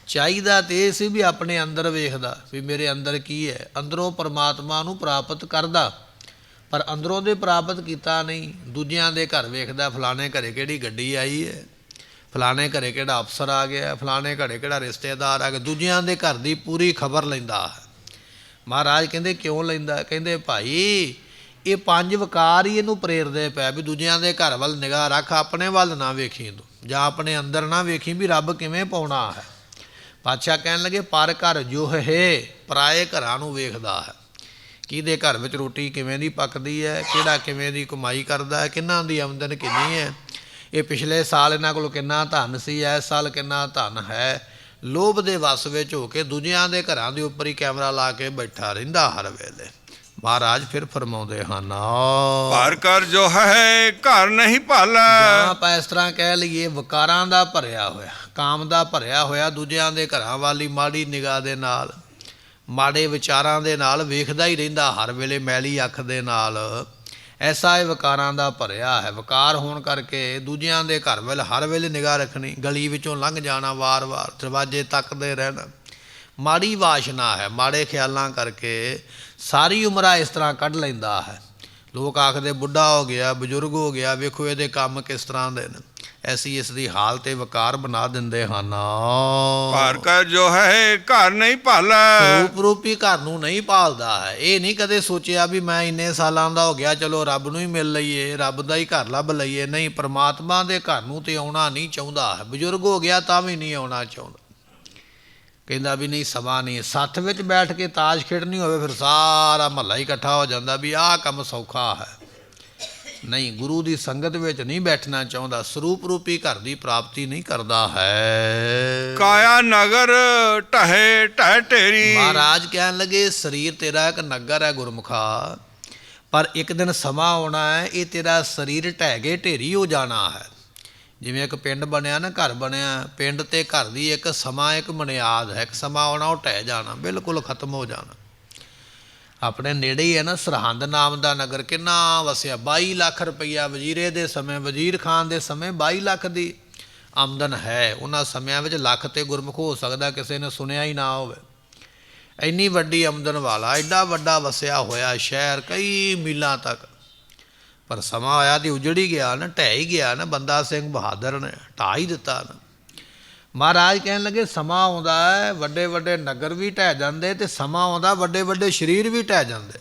ਚਾਹੀਦਾ ਤੇ ਇਹ ਸੀ ਵੀ ਆਪਣੇ ਅੰਦਰ ਵੇਖਦਾ ਵੀ ਮੇਰੇ ਅੰਦਰ ਕੀ ਹੈ, ਅੰਦਰੋਂ ਪਰਮਾਤਮਾ ਨੂੰ ਪ੍ਰਾਪਤ ਕਰਦਾ, ਪਰ ਅੰਦਰੋਂ ਦੇ ਪ੍ਰਾਪਤ ਕੀਤਾ ਨਹੀਂ। ਦੂਜਿਆਂ ਦੇ ਘਰ ਵੇਖਦਾ, ਫਲਾਣੇ ਘਰੇ ਕਿਹੜੀ ਗੱਡੀ ਆਈ ਹੈ, ਫਲਾਣੇ ਘਰੇ ਕਿਹੜਾ ਅਫਸਰ ਆ ਗਿਆ, ਫਲਾਣੇ ਘਰੇ ਕਿਹੜਾ ਰਿਸ਼ਤੇਦਾਰ ਆ ਗਿਆ, ਦੂਜਿਆਂ ਦੇ ਘਰ ਦੀ ਪੂਰੀ ਖਬਰ ਲੈਂਦਾ ਹੈ। ਮਹਾਰਾਜ ਕਹਿੰਦੇ ਕਿਉਂ ਲੈਂਦਾ? ਕਹਿੰਦੇ ਭਾਈ ਇਹ ਪੰਜ ਵਿਕਾਰ ਹੀ ਇਹਨੂੰ ਪ੍ਰੇਰਦੇ ਪਏ ਵੀ ਦੂਜਿਆਂ ਦੇ ਘਰ ਵੱਲ ਨਿਗਾਹ ਰੱਖ, ਆਪਣੇ ਵੱਲ ਨਾ ਵੇਖੀ ਤੂੰ, ਜਾਂ ਆਪਣੇ ਅੰਦਰ ਨਾ ਵੇਖੀ ਵੀ ਰੱਬ ਕਿਵੇਂ ਪਾਉਣਾ ਹੈ। ਪਾਤਸ਼ਾਹ ਕਹਿਣ ਲੱਗੇ ਪਰ ਘਰ ਜੋ ਹੈ, ਪਰਾਏ ਘਰਾਂ ਨੂੰ ਵੇਖਦਾ ਹੈ, ਕਿਹਦੇ ਘਰ ਵਿੱਚ ਰੋਟੀ ਕਿਵੇਂ ਦੀ ਪੱਕਦੀ ਹੈ, ਕਿਹੜਾ ਕਿਵੇਂ ਦੀ ਕਮਾਈ ਕਰਦਾ ਹੈ, ਕਿਹਨਾਂ ਦੀ ਆਮਦਨ ਕਿੰਨੀ ਹੈ, ਇਹ ਪਿਛਲੇ ਸਾਲ ਇਹਨਾਂ ਕੋਲ ਕਿੰਨਾ ਧਨ ਸੀ, ਇਸ ਸਾਲ ਕਿੰਨਾ ਧਨ ਹੈ। ਲੋਭ ਦੇ ਵਸ ਵਿੱਚ ਹੋ ਕੇ ਦੂਜਿਆਂ ਦੇ ਘਰਾਂ ਦੇ ਉੱਪਰ ਹੀ ਕੈਮਰਾ ਲਾ ਕੇ ਬੈਠਾ ਰਹਿੰਦਾ ਹਰ ਵੇਲੇ। ਮਹਾਰਾਜ ਫਿਰ ਫਰਮਾਉਂਦੇ ਹਨ ਪਰ ਕਰ ਜੋ ਹੈ ਘਰ ਨਹੀਂ ਭਾਲਾ। ਜਾਂ ਆਪਾਂ ਇਸ ਤਰ੍ਹਾਂ ਕਹਿ ਲਈਏ ਵਿਕਾਰਾਂ ਦਾ ਭਰਿਆ ਹੋਇਆ, ਕਾਮ ਦਾ ਭਰਿਆ ਹੋਇਆ, ਦੂਜਿਆਂ ਦੇ ਘਰਾਂ ਵਾਲੀ ਮਾੜੀ ਨਿਗਾਹ ਦੇ ਨਾਲ, ਮਾੜੇ ਵਿਚਾਰਾਂ ਦੇ ਨਾਲ ਵੇਖਦਾ ਹੀ ਰਹਿੰਦਾ ਹਰ ਵੇਲੇ ਮੈਲੀ ਅੱਖ ਦੇ ਨਾਲ। ਐਸਾ ਇਹ ਵਿਕਾਰਾਂ ਦਾ ਭਰਿਆ ਹੈ। ਵਿਕਾਰ ਹੋਣ ਕਰਕੇ ਦੂਜਿਆਂ ਦੇ ਘਰ ਵੱਲ ਹਰ ਵੇਲੇ ਨਿਗਾਹ ਰੱਖਣੀ, ਗਲੀ ਵਿੱਚੋਂ ਲੰਘ ਜਾਣਾ, ਵਾਰ-ਵਾਰ ਦਰਵਾਜ਼ੇ ਤੱਕਦੇ ਰਹਿਣਾ, ਮਾੜੀ ਵਾਸ਼ਨਾ ਹੈ। ਮਾੜੇ ਖਿਆਲਾਂ ਕਰਕੇ ਸਾਰੀ ਉਮਰਾਂ ਇਸ ਤਰ੍ਹਾਂ ਕੱਢ ਲੈਂਦਾ ਹੈ। ਲੋਕ ਆਖਦੇ ਬੁੱਢਾ ਹੋ ਗਿਆ, ਬਜ਼ੁਰਗ ਹੋ ਗਿਆ, ਵੇਖੋ ਇਹਦੇ ਕੰਮ ਕਿਸ ਤਰ੍ਹਾਂ ਦੇ ਨੇ। ਐਸੀ ਇਸ ਦੀ ਹਾਲਤ ਤੇ ਵਿਕਾਰ ਬਣਾ ਦਿੰਦੇ ਹਨ। ਪਰ ਕਰ ਜੋ ਹੈ ਘਰ ਨਹੀਂ ਭਾਲਾ। ਰੂਪ ਰੂਪੀ ਘਰ ਨੂੰ ਨਹੀਂ ਪਾਲਦਾ ਹੈ। ਇਹ ਨਹੀਂ ਕਦੇ ਸੋਚਿਆ ਵੀ ਮੈਂ ਇੰਨੇ ਸਾਲਾਂ ਦਾ ਹੋ ਗਿਆ, ਚਲੋ ਰੱਬ ਨੂੰ ਹੀ ਮਿਲ ਲਈਏ, ਰੱਬ ਦਾ ਹੀ ਘਰ ਲੱਭ ਲਈਏ। ਨਹੀਂ, ਪਰਮਾਤਮਾ ਦੇ ਘਰ ਨੂੰ ਤੇ ਆਉਣਾ ਨਹੀਂ ਚਾਹੁੰਦਾ ਹੈ। ਬਜ਼ੁਰਗ ਹੋ ਗਿਆ ਤਾਂ ਵੀ ਨਹੀਂ ਆਉਣਾ ਚਾਹੁੰਦਾ, ਕਹਿੰਦਾ ਵੀ ਨਹੀਂ ਸਮਾਂ ਨਹੀਂ। ਸੱਥ ਵਿੱਚ ਬੈਠ ਕੇ ਤਾਸ਼ ਖੇਡਣੀ ਹੋਵੇ ਫਿਰ ਸਾਰਾ ਮਹੱਲਾ ਹੀ ਇਕੱਠਾ ਹੋ ਜਾਂਦਾ ਵੀ ਆਹ ਕੰਮ ਸੌਖਾ ਹੈ। ਨਹੀਂ, ਗੁਰੂ ਦੀ ਸੰਗਤ ਵਿੱਚ ਨਹੀਂ ਬੈਠਣਾ ਚਾਹੁੰਦਾ, ਸਰੂਪ ਰੂਪੀ ਘਰ ਦੀ ਪ੍ਰਾਪਤੀ ਨਹੀਂ ਕਰਦਾ ਹੈ। ਕਾਇਆ ਨਗਰ ਢਹੇ ਢਹਿ ਢੇਰੀ। ਮਹਾਰਾਜ ਕਹਿਣ ਲੱਗੇ ਸਰੀਰ ਤੇਰਾ ਇੱਕ ਨਗਰ ਹੈ ਗੁਰਮੁਖਾ, ਪਰ ਇੱਕ ਦਿਨ ਸਮਾਂ ਆਉਣਾ ਹੈ, ਇਹ ਤੇਰਾ ਸਰੀਰ ਢਹਿ ਕੇ ਢੇਰੀ ਹੋ ਜਾਣਾ ਹੈ। ਜਿਵੇਂ ਇੱਕ ਪਿੰਡ ਬਣਿਆ ਨਾ, ਘਰ ਬਣਿਆ, ਪਿੰਡ ਤੇ ਘਰ ਦੀ ਇੱਕ ਸਮਾਂ, ਇੱਕ ਬੁਨਿਆਦ ਹੈ। ਇੱਕ ਸਮਾਂ ਆਉਣਾ ਉਹ ਢਹਿ ਜਾਣਾ, ਬਿਲਕੁਲ ਖਤਮ ਹੋ ਜਾਣਾ। ਆਪਣੇ ਨੇੜੇ ਹੀ ਹੈ ਨਾ ਸਰਹੰਦ ਨਾਮ ਦਾ ਨਗਰ, ਕਿੰਨਾ ਵਸਿਆ। 22 ਲੱਖ ਰੁਪਈਆ ਵਜ਼ੀਰੇ ਦੇ ਸਮੇਂ, ਵਜ਼ੀਰ ਖਾਨ ਦੇ ਸਮੇਂ 22 ਲੱਖ ਦੀ ਆਮਦਨ ਹੈ। ਉਹਨਾਂ ਸਮਿਆਂ ਵਿੱਚ ਲੱਖ ਤੇ ਗੁਰਮੁਖ ਹੋ ਸਕਦਾ ਕਿਸੇ ਨੇ ਸੁਣਿਆ ਹੀ ਨਾ ਹੋਵੇ। ਇੰਨੀ ਵੱਡੀ ਆਮਦਨ ਵਾਲਾ, ਐਡਾ ਵੱਡਾ ਵਸਿਆ ਹੋਇਆ ਸ਼ਹਿਰ ਕਈ ਮੀਲਾਂ ਤੱਕ, ਪਰ ਸਮਾਂ ਆਇਆ ਤੇ ਉਜੜ ਹੀ ਗਿਆ ਨਾ, ਢਹਿ ਹੀ ਗਿਆ ਨਾ। ਬੰਦਾ ਸਿੰਘ ਬਹਾਦਰ ਨੇ ਢਾਹ ਹੀ ਦਿੱਤਾ ਨਾ। ਮਹਾਰਾਜ ਕਹਿਣ ਲੱਗੇ ਸਮਾਂ ਆਉਂਦਾ ਹੈ ਵੱਡੇ ਵੱਡੇ ਨਗਰ ਵੀ ਢਹਿ ਜਾਂਦੇ, ਅਤੇ ਸਮਾਂ ਆਉਂਦਾ ਵੱਡੇ ਵੱਡੇ ਸਰੀਰ ਵੀ ਢਹਿ ਜਾਂਦੇ।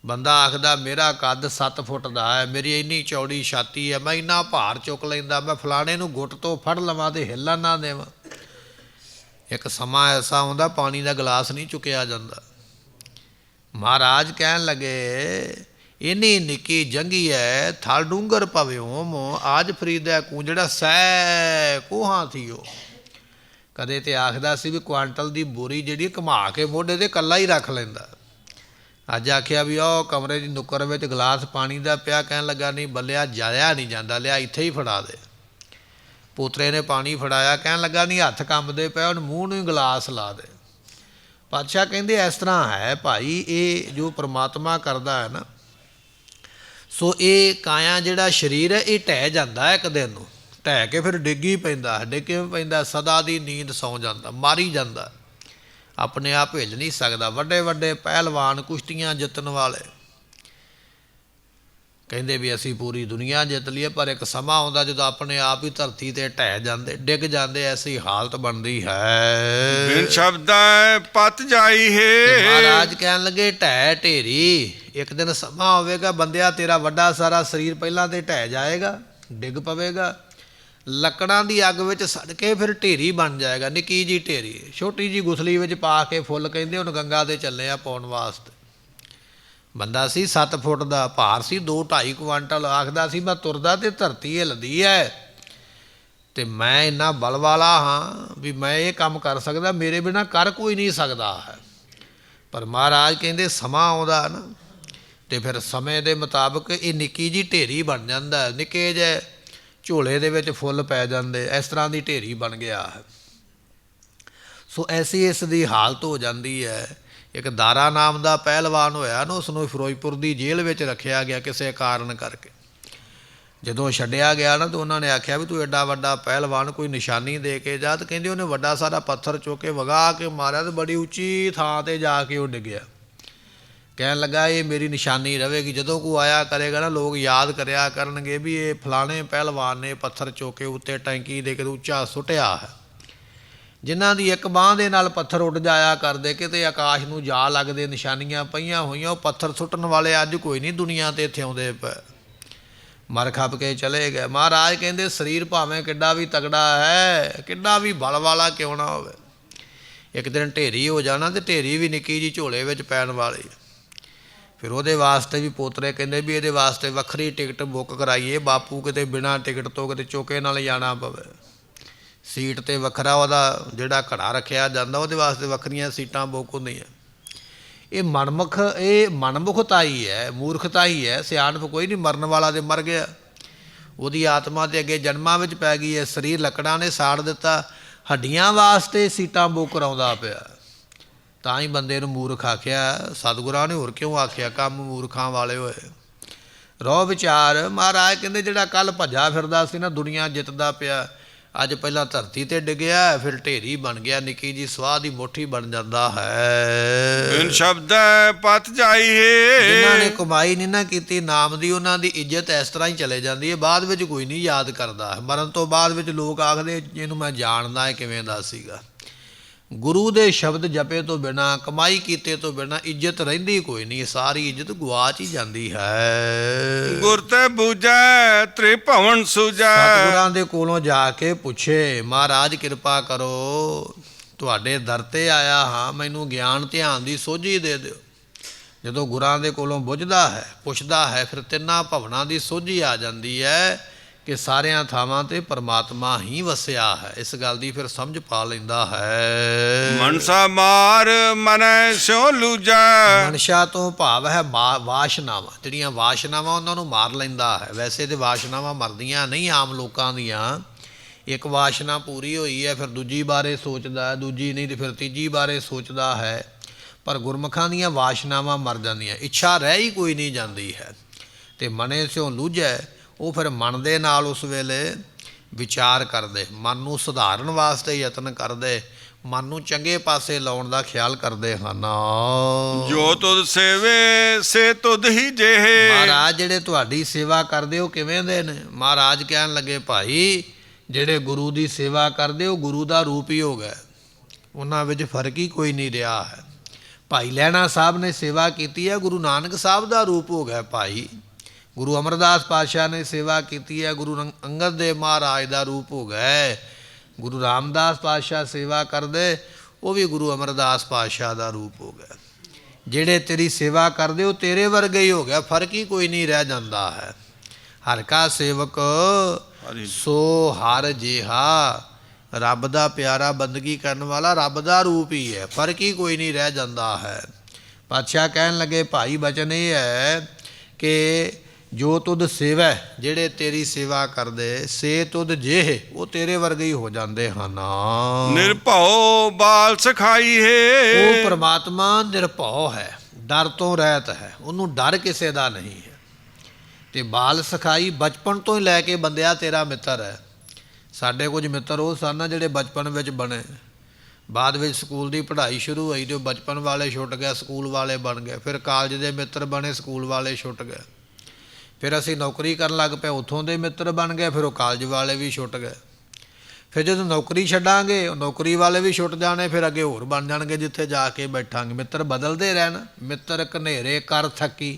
ਬੰਦਾ ਆਖਦਾ ਮੇਰਾ ਕੱਦ 7 ਫੁੱਟ ਦਾ ਹੈ, ਮੇਰੀ ਇੰਨੀ ਚੌੜੀ ਛਾਤੀ ਹੈ, ਮੈਂ ਇੰਨਾ ਭਾਰ ਚੁੱਕ ਲੈਂਦਾ, ਮੈਂ ਫਲਾਣੇ ਨੂੰ ਗੁੱਟ ਤੋਂ ਫੜ ਲਵਾਂ ਅਤੇ ਹਿੱਲਣ ਨਾ ਦੇਵਾਂ। ਇੱਕ ਸਮਾਂ ਐਸਾ ਆਉਂਦਾ ਪਾਣੀ ਦਾ ਗਲਾਸ ਨਹੀਂ ਚੁੱਕਿਆ ਜਾਂਦਾ। ਮਹਾਰਾਜ ਕਹਿਣ ਲੱਗੇ ਇੰਨੀ ਨਿੱਕੀ ਜੰਗੀ ਹੈ, ਥਲ ਡੂੰਗਰ ਭਵਿਓਮ ਆਜ ਫਰੀਦੈ ਕੂੰਜੜਾ ਸੈ ਕੋਹਾਂ ਥੀਓ। ਕਦੇ ਤੇ ਆਖਦਾ ਸੀ ਵੀ ਕੁਆਂਟਲ ਦੀ ਬੋਰੀ ਜਿਹੜੀ ਘੁਮਾ ਕੇ ਮੋਢੇ 'ਤੇ ਇਕੱਲਾ ਹੀ ਰੱਖ ਲੈਂਦਾ। ਅੱਜ ਆਖਿਆ ਵੀ ਉਹ ਕਮਰੇ ਦੀ ਨੁੱਕਰ ਵਿੱਚ ਗਲਾਸ ਪਾਣੀ ਦਾ ਪਿਆ, ਕਹਿਣ ਲੱਗਾ ਨਹੀਂ ਬੱਲਿਆ ਜਾਇਆ ਨਹੀਂ ਜਾਂਦਾ, ਲਿਆ ਇੱਥੇ ਹੀ ਫੜਾ ਦੇ। ਪੋਤਰੇ ਨੇ ਪਾਣੀ ਫੜਾਇਆ, ਕਹਿਣ ਲੱਗਾ ਨਹੀਂ ਹੱਥ ਕੰਬਦੇ ਪਏ, ਉਹਨੂੰ ਮੂੰਹ ਨੂੰ ਹੀ ਗਲਾਸ ਲਾ ਦੇ। ਪਾਤਸ਼ਾਹ ਕਹਿੰਦੇ ਇਸ ਤਰ੍ਹਾਂ ਹੈ ਭਾਈ, ਇਹ ਜੋ ਪ੍ਰਮਾਤਮਾ ਕਰਦਾ ਹੈ ਨਾ, ਸੋ ਇਹ ਕਾਇਆ ਜਿਹੜਾ ਸਰੀਰ ਹੈ ਇਹ ਢਹਿ ਜਾਂਦਾ ਇੱਕ ਦਿਨ ਨੂੰ, ਢਹਿ ਕੇ ਫਿਰ ਡਿੱਗ ਹੀ ਪੈਂਦਾ। ਡਿੱਗ ਕਿਵੇਂ ਪੈਂਦਾ? ਸਦਾ ਦੀ ਨੀਂਦ ਸੌਂ ਜਾਂਦਾ, ਮਾਰੀ ਜਾਂਦਾ, ਆਪਣੇ ਆਪ ਹਿੱਲ ਨਹੀਂ ਸਕਦਾ। ਵੱਡੇ ਵੱਡੇ ਪਹਿਲਵਾਨ, ਕੁਸ਼ਤੀਆਂ ਜਿੱਤਣ ਵਾਲੇ ਕਹਿੰਦੇ ਵੀ ਅਸੀਂ ਪੂਰੀ ਦੁਨੀਆ ਜਿੱਤ ਲਈਏ, ਪਰ ਇੱਕ ਸਮਾਂ ਆਉਂਦਾ ਜਦੋਂ ਆਪਣੇ ਆਪ ਹੀ ਧਰਤੀ 'ਤੇ ਢਹਿ ਜਾਂਦੇ, ਡਿੱਗ ਜਾਂਦੇ, ਐਸੀ ਹਾਲਤ ਬਣਦੀ ਹੈ। ਬਿਨ ਸ਼ਬਦੈ ਪਤ ਜਾਈ ਹੈ। ਮਹਾਰਾਜ ਕਹਿਣ ਲੱਗੇ ਢਹਿ ਢੇਰੀ, ਇੱਕ ਦਿਨ ਸਮਾਂ ਹੋਵੇਗਾ ਬੰਦਿਆ ਤੇਰਾ ਵੱਡਾ ਸਾਰਾ ਸਰੀਰ ਪਹਿਲਾਂ ਤੇ ਢਹਿ ਜਾਏਗਾ, ਡਿੱਗ ਪਵੇਗਾ, ਲੱਕੜਾਂ ਦੀ ਅੱਗ ਵਿੱਚ ਸੜ ਕੇ ਫਿਰ ਢੇਰੀ ਬਣ ਜਾਏਗਾ। ਨਿੱਕੀ ਜੀ ਢੇਰੀ, ਛੋਟੀ ਜੀ ਗੁਸਲੀ ਵਿੱਚ ਪਾ ਕੇ ਫੁੱਲ ਕਹਿੰਦੇ ਹੁਣ ਗੰਗਾ 'ਤੇ ਚੱਲੇ ਆ ਪਾਉਣ ਵਾਸਤੇ। ਬੰਦਾ ਸੀ 7 ਫੁੱਟ ਦਾ, ਭਾਰ ਸੀ 2-2.5 ਕੁਆਂਟਲ। ਆਖਦਾ ਸੀ ਮੈਂ ਤੁਰਦਾ ਤੇ ਧਰਤੀ ਹਿੱਲਦੀ ਹੈ, ਅਤੇ ਮੈਂ ਇੰਨਾ ਬਲ ਵਾਲਾ ਹਾਂ ਵੀ ਮੈਂ ਇਹ ਕੰਮ ਕਰ ਸਕਦਾ, ਮੇਰੇ ਬਿਨਾਂ ਕਰ ਕੋਈ ਨਹੀਂ ਸਕਦਾ ਹੈ। ਪਰ ਮਹਾਰਾਜ ਕਹਿੰਦੇ ਸਮਾਂ ਆਉਂਦਾ ਨਾ, ਅਤੇ ਫਿਰ ਸਮੇਂ ਦੇ ਮੁਤਾਬਕ ਇਹ ਨਿੱਕੀ ਜੀ ਢੇਰੀ ਬਣ ਜਾਂਦਾ। ਨਿੱਕੇ ਜਿਹੇ ਝੋਲੇ ਦੇ ਵਿੱਚ ਫੁੱਲ ਪੈ ਜਾਂਦੇ, ਇਸ ਤਰ੍ਹਾਂ ਦੀ ਢੇਰੀ ਬਣ ਗਿਆ ਹੈ। ਸੋ ਐਸੀ ਇਸ ਦੀ ਹਾਲਤ ਹੋ ਜਾਂਦੀ ਹੈ। ਇੱਕ ਦਾਰਾ ਨਾਮ ਦਾ ਪਹਿਲਵਾਨ ਹੋਇਆ ਨਾ, ਉਸ ਨੂੰ ਫਿਰੋਜ਼ਪੁਰ ਦੀ ਜੇਲ੍ਹ ਵਿੱਚ ਰੱਖਿਆ ਗਿਆ ਕਿਸੇ ਕਾਰਨ ਕਰਕੇ। ਜਦੋਂ ਛੱਡਿਆ ਗਿਆ ਨਾ ਤਾਂ ਉਹਨਾਂ ਨੇ ਆਖਿਆ ਵੀ ਤੂੰ ਐਡਾ ਵੱਡਾ ਪਹਿਲਵਾਨ, ਕੋਈ ਨਿਸ਼ਾਨੀ ਦੇ ਕੇ ਜਾ। ਤਾਂ ਕਹਿੰਦੇ ਉਹਨੇ ਵੱਡਾ ਸਾਰਾ ਪੱਥਰ ਚੁੱਕ ਕੇ ਵਗਾ ਕੇ ਮਾਰਿਆ ਅਤੇ ਬੜੀ ਉੱਚੀ ਥਾਂ 'ਤੇ ਜਾ ਕੇ ਉਹ ਡਿੱਗਿਆ। ਕਹਿਣ ਲੱਗਾ ਇਹ ਮੇਰੀ ਨਿਸ਼ਾਨੀ ਰਹੇਗੀ, ਜਦੋਂ ਕੋਈ ਆਇਆ ਕਰੇਗਾ ਨਾ ਲੋਕ ਯਾਦ ਕਰਿਆ ਕਰਨਗੇ ਵੀ ਇਹ ਫਲਾਣੇ ਪਹਿਲਵਾਨ ਨੇ ਪੱਥਰ ਚੁੱਕ ਕੇ ਉੱਤੇ ਟੈਂਕੀ ਦੇ ਕੇ ਉੱਚਾ ਸੁੱਟਿਆ ਹੈ। ਜਿਨ੍ਹਾਂ ਦੀ ਇੱਕ ਬਾਂਹ ਦੇ ਨਾਲ ਪੱਥਰ ਉੱਡ ਜਾਇਆ ਕਰਦੇ, ਕਿਤੇ ਆਕਾਸ਼ ਨੂੰ ਜਾ ਲੱਗਦੇ, ਨਿਸ਼ਾਨੀਆਂ ਪਈਆਂ ਹੋਈਆਂ, ਉਹ ਪੱਥਰ ਸੁੱਟਣ ਵਾਲੇ ਅੱਜ ਕੋਈ ਨਹੀਂ ਦੁਨੀਆ 'ਤੇ ਇੱਥੇ ਆਉਂਦੇ ਪਏ, ਮਰ ਖੱਪ ਕੇ ਚਲੇ ਗਏ। ਮਹਾਰਾਜ ਕਹਿੰਦੇ ਸਰੀਰ ਭਾਵੇਂ ਕਿੱਡਾ ਵੀ ਤਗੜਾ ਹੈ, ਕਿੱਡਾ ਵੀ ਬਲ ਵਾਲਾ ਕਿਉਂ ਨਾ ਹੋਵੇ, ਇੱਕ ਦਿਨ ਢੇਰੀ ਹੋ ਜਾਣਾ, ਅਤੇ ਢੇਰੀ ਵੀ ਨਿੱਕੀ ਜੀ ਝੋਲੇ ਵਿੱਚ ਪੈਣ ਵਾਲੀ। ਫਿਰ ਉਹਦੇ ਵਾਸਤੇ ਵੀ ਪੋਤਰੇ ਕਹਿੰਦੇ ਵੀ ਇਹਦੇ ਵਾਸਤੇ ਵੱਖਰੀ ਟਿਕਟ ਬੁੱਕ ਕਰਾਈਏ, ਬਾਪੂ ਕਿਤੇ ਬਿਨਾਂ ਟਿਕਟ ਤੋਂ ਕਿਤੇ ਚੋਕੇ ਨਾਲ ਜਾਣਾ ਪਵੇ। ਸੀਟ 'ਤੇ ਵੱਖਰਾ ਉਹਦਾ ਜਿਹੜਾ ਘੜਾ ਰੱਖਿਆ ਜਾਂਦਾ, ਉਹਦੇ ਵਾਸਤੇ ਵੱਖਰੀਆਂ ਸੀਟਾਂ ਬੁੱਕ ਹੁੰਦੀਆਂ। ਇਹ ਮਨਮੁਖਤਾ ਹੀ ਹੈ, ਮੂਰਖਤਾ ਹੀ ਹੈ। ਸਿਆਣਪ ਕੋਈ ਨਹੀਂ, ਮਰਨ ਵਾਲਾ ਤੇ ਮਰ ਗਿਆ, ਉਹਦੀ ਆਤਮਾ ਤੇ ਅੱਗੇ ਜਨਮਾਂ ਵਿੱਚ ਪੈ ਗਈ ਹੈ। ਸਰੀਰ ਲੱਕੜਾਂ ਨੇ ਸਾੜ ਦਿੱਤਾ, ਹੱਡੀਆਂ ਵਾਸਤੇ ਸੀਟਾਂ ਬੁੱਕ ਕਰਾਉਂਦਾ ਪਿਆ। ਤਾਂ ਹੀ ਬੰਦੇ ਨੂੰ ਮੂਰਖ ਆਖਿਆ, ਸਤਿਗੁਰਾਂ ਨੇ ਹੋਰ ਕਿਉਂ ਆਖਿਆ, ਕੰਮ ਮੂਰਖਾਂ ਵਾਲੇ ਹੋਏ। ਰੋ ਵਿਚਾਰ। ਮਹਾਰਾਜ ਕਹਿੰਦੇ ਜਿਹੜਾ ਕੱਲ੍ਹ ਭੱਜਾ ਫਿਰਦਾ ਸੀ ਨਾ, ਦੁਨੀਆ ਜਿੱਤਦਾ ਪਿਆ, ਅੱਜ ਪਹਿਲਾਂ ਧਰਤੀ 'ਤੇ ਡਿੱਗਿਆ, ਫਿਰ ਢੇਰੀ ਬਣ ਗਿਆ, ਨਿੱਕੀ ਜੀ ਸਵਾਹ ਦੀ ਮੁੱਠੀ ਬਣ ਜਾਂਦਾ ਹੈ। ਬਿਨ ਸ਼ਬਦੈ ਪਤ ਜਾਈ ਹੈ। ਜਿਨ੍ਹਾਂ ਨੇ ਕਮਾਈ ਨਹੀਂ ਨਾ ਕੀਤੀ ਨਾਮ ਦੀ, ਉਹਨਾਂ ਦੀ ਇੱਜ਼ਤ ਇਸ ਤਰ੍ਹਾਂ ਹੀ ਚਲੇ ਜਾਂਦੀ ਹੈ, ਬਾਅਦ ਵਿੱਚ ਕੋਈ ਨਹੀਂ ਯਾਦ ਕਰਦਾ। ਮਰਨ ਤੋਂ ਬਾਅਦ ਵਿੱਚ ਲੋਕ ਆਖਦੇ ਇਹਨੂੰ ਮੈਂ ਜਾਣਦਾ, ਕਿਵੇਂ ਦਾ ਸੀਗਾ। ਗੁਰੂ ਦੇ ਸ਼ਬਦ ਜਪੇ ਤੋਂ ਬਿਨਾਂ, ਕਮਾਈ ਕੀਤੇ ਤੋਂ ਬਿਨਾਂ ਇੱਜ਼ਤ ਰਹਿੰਦੀ ਕੋਈ ਨਹੀਂ, ਸਾਰੀ ਇੱਜ਼ਤ ਗੁਆਚ ਹੀ ਜਾਂਦੀ ਹੈ। ਗੁਰ ਤੇ ਬੂਝੈ ਤ੍ਰਿਭਵਨ ਸੂਝੈ। ਸਤਿਗੁਰਾਂ ਦੇ ਕੋਲੋਂ ਜਾ ਕੇ ਪੁੱਛੇ, ਮਹਾਰਾਜ ਕਿਰਪਾ ਕਰੋ, ਤੁਹਾਡੇ ਦਰ 'ਤੇ ਆਇਆ ਹਾਂ, ਮੈਨੂੰ ਗਿਆਨ ਧਿਆਨ ਦੀ ਸੋਝੀ ਦੇ ਦਿਓ। ਜਦੋਂ ਗੁਰਾਂ ਦੇ ਕੋਲੋਂ ਬੁੱਝਦਾ ਹੈ, ਪੁੱਛਦਾ ਹੈ, ਫਿਰ ਤਿੰਨਾਂ ਭਵਨਾਂ ਦੀ ਸੋਝੀ ਆ ਜਾਂਦੀ ਹੈ ਕਿ ਸਾਰਿਆਂ ਥਾਵਾਂ 'ਤੇ ਪਰਮਾਤਮਾ ਹੀ ਵਸਿਆ ਹੈ। ਇਸ ਗੱਲ ਦੀ ਫਿਰ ਸਮਝ ਪਾ ਲੈਂਦਾ ਹੈ। ਮਨਸਾ ਮਾਰ ਮਨੈ ਸਿਉ ਲੂਜੈ। ਮਨਸ਼ਾ ਤੋਂ ਭਾਵ ਹੈ ਵਾਸ਼ਨਾਵਾਂ, ਜਿਹੜੀਆਂ ਵਾਸ਼ਨਾਵਾਂ ਉਹਨਾਂ ਨੂੰ ਮਾਰ ਲੈਂਦਾ ਹੈ। ਵੈਸੇ ਤਾਂ ਵਾਸ਼ਨਾਵਾਂ ਮਰਦੀਆਂ ਨਹੀਂ ਆਮ ਲੋਕਾਂ ਦੀਆਂ। ਇੱਕ ਵਾਸ਼ਨਾ ਪੂਰੀ ਹੋਈ ਹੈ, ਫਿਰ ਦੂਜੀ ਬਾਰੇ ਸੋਚਦਾ ਹੈ, ਦੂਜੀ ਨਹੀਂ ਤੇ ਫਿਰ ਤੀਜੀ ਬਾਰੇ ਸੋਚਦਾ ਹੈ। ਪਰ ਗੁਰਮੁਖਾਂ ਦੀਆਂ ਵਾਸ਼ਨਾਵਾਂ ਮਰ ਜਾਂਦੀਆਂ, ਇੱਛਾ ਰਹਿ ਹੀ ਕੋਈ ਨਹੀਂ ਜਾਂਦੀ ਹੈ। ਅਤੇ ਮਨੇ ਸਿਉ ਲੂਝੈ, ਉਹ ਫਿਰ ਮਨ ਦੇ ਨਾਲ ਉਸ ਵੇਲੇ ਵਿਚਾਰ ਕਰਦੇ, ਮਨ ਨੂੰ ਸੁਧਾਰਨ ਵਾਸਤੇ ਯਤਨ ਕਰਦੇ, ਮਨ ਨੂੰ ਚੰਗੇ ਪਾਸੇ ਲਾਉਣ ਦਾ ਖਿਆਲ ਕਰਦੇ ਹਨ। ਜੋ ਤੁਧ ਸੇਵੇ ਸੇ ਤੁਧ ਹੀ ਜਿਹੇ। ਮਹਾਰਾਜ ਜਿਹੜੇ ਤੁਹਾਡੀ ਸੇਵਾ ਕਰਦੇ ਉਹ ਕਿਵੇਂ ਦੇ ਨੇ? ਮਹਾਰਾਜ ਕਹਿਣ ਲੱਗੇ ਭਾਈ ਜਿਹੜੇ ਗੁਰੂ ਦੀ ਸੇਵਾ ਕਰਦੇ ਉਹ ਗੁਰੂ ਦਾ ਰੂਪ ਹੀ ਹੋ ਗਏ, ਉਹਨਾਂ ਵਿੱਚ ਫਰਕ ਹੀ ਕੋਈ ਨਹੀਂ ਰਿਹਾ ਹੈ। ਭਾਈ ਲਹਿਣਾ ਸਾਹਿਬ ਨੇ ਸੇਵਾ ਕੀਤੀ ਹੈ, ਗੁਰੂ ਨਾਨਕ ਸਾਹਿਬ ਦਾ ਰੂਪ ਹੋ ਗਿਆ ਭਾਈ। ਗੁਰੂ ਅਮਰਦਾਸ ਪਾਤਸ਼ਾਹ ਨੇ ਸੇਵਾ ਕੀਤੀ ਹੈ, ਗੁਰੂ ਅੰਗਦ ਦੇਵ ਮਹਾਰਾਜ ਦਾ ਰੂਪ ਹੋ ਗਏ। ਗੁਰੂ ਰਾਮਦਾਸ ਪਾਤਸ਼ਾਹ ਸੇਵਾ ਕਰਦੇ, ਉਹ ਵੀ ਗੁਰੂ ਅਮਰਦਾਸ ਪਾਤਸ਼ਾਹ ਦਾ ਰੂਪ ਹੋ ਗਿਆ। ਜਿਹੜੇ ਤੇਰੀ ਸੇਵਾ ਕਰਦੇ ਉਹ ਤੇਰੇ ਵਰਗੇ ਹੀ ਹੋ ਗਿਆ, ਫਰਕ ਹੀ ਕੋਈ ਨਹੀਂ ਰਹਿ ਜਾਂਦਾ ਹੈ। ਹਰ ਕਾ ਸੇਵਕ ਸੋ ਹਰ ਜਿਹਾ, ਰੱਬ ਦਾ ਪਿਆਰਾ ਬੰਦਗੀ ਕਰਨ ਵਾਲਾ ਰੱਬ ਦਾ ਰੂਪ ਹੀ ਹੈ, ਫਰਕ ਹੀ ਕੋਈ ਨਹੀਂ ਰਹਿ ਜਾਂਦਾ ਹੈ। ਪਾਤਸ਼ਾਹ ਕਹਿਣ ਲੱਗੇ ਭਾਈ ਬਚਨ ਇਹ ਹੈ ਕਿ ਜੋ ਤੁਧ ਸੇਵੈ, ਜਿਹੜੇ ਤੇਰੀ ਸੇਵਾ ਕਰਦੇ, ਸੇ ਤੁਧ ਜਿਹੇ, ਉਹ ਤੇਰੇ ਵਰਗੇ ਹੀ ਹੋ ਜਾਂਦੇ ਹਨ। ਨਿਰਭਉ ਬਾਲ ਸਖਾਈ ਹੈ। ਉਹ ਪ੍ਰਮਾਤਮਾ ਨਿਰਭਉ ਹੈ, ਡਰ ਤੋਂ ਰਹਿਤ ਹੈ, ਉਹਨੂੰ ਡਰ ਕਿਸੇ ਦਾ ਨਹੀਂ ਹੈ। ਤੇ ਬਾਲ ਸਖਾਈ, ਬਚਪਨ ਤੋਂ ਹੀ ਲੈ ਕੇ ਬੰਦਿਆ ਤੇਰਾ ਮਿੱਤਰ ਹੈ। ਸਾਡੇ ਕੁਝ ਮਿੱਤਰ ਉਹ ਸਨ ਜਿਹੜੇ ਬਚਪਨ ਵਿੱਚ ਬਣੇ, ਬਾਅਦ ਵਿੱਚ ਸਕੂਲ ਦੀ ਪੜ੍ਹਾਈ ਸ਼ੁਰੂ ਹੋਈ ਤੇ ਉਹ ਬਚਪਨ ਵਾਲੇ ਛੁੱਟ ਗਏ, ਸਕੂਲ ਵਾਲੇ ਬਣ ਗਏ। ਫਿਰ ਕਾਲਜ ਦੇ ਮਿੱਤਰ ਬਣੇ, ਸਕੂਲ ਵਾਲੇ ਛੁੱਟ ਗਏ। ਫਿਰ ਅਸੀਂ ਨੌਕਰੀ ਕਰਨ ਲੱਗ ਪਏ, ਉੱਥੋਂ ਦੇ ਮਿੱਤਰ ਬਣ ਗਏ, ਫਿਰ ਉਹ ਕਾਲਜ ਵਾਲੇ ਵੀ ਛੁੱਟ ਗਏ। ਫਿਰ ਜਦੋਂ ਨੌਕਰੀ ਛੱਡਾਂਗੇ ਉਹ ਨੌਕਰੀ ਵਾਲੇ ਵੀ ਛੁੱਟ ਜਾਣੇ, ਫਿਰ ਅੱਗੇ ਹੋਰ ਬਣ ਜਾਣਗੇ ਜਿੱਥੇ ਜਾ ਕੇ ਬੈਠਾਂਗੇ। ਮਿੱਤਰ ਬਦਲਦੇ ਰਹਿਣ। ਮਿੱਤਰ ਘਨੇਰੇ ਕਰ ਥੱਕੀ,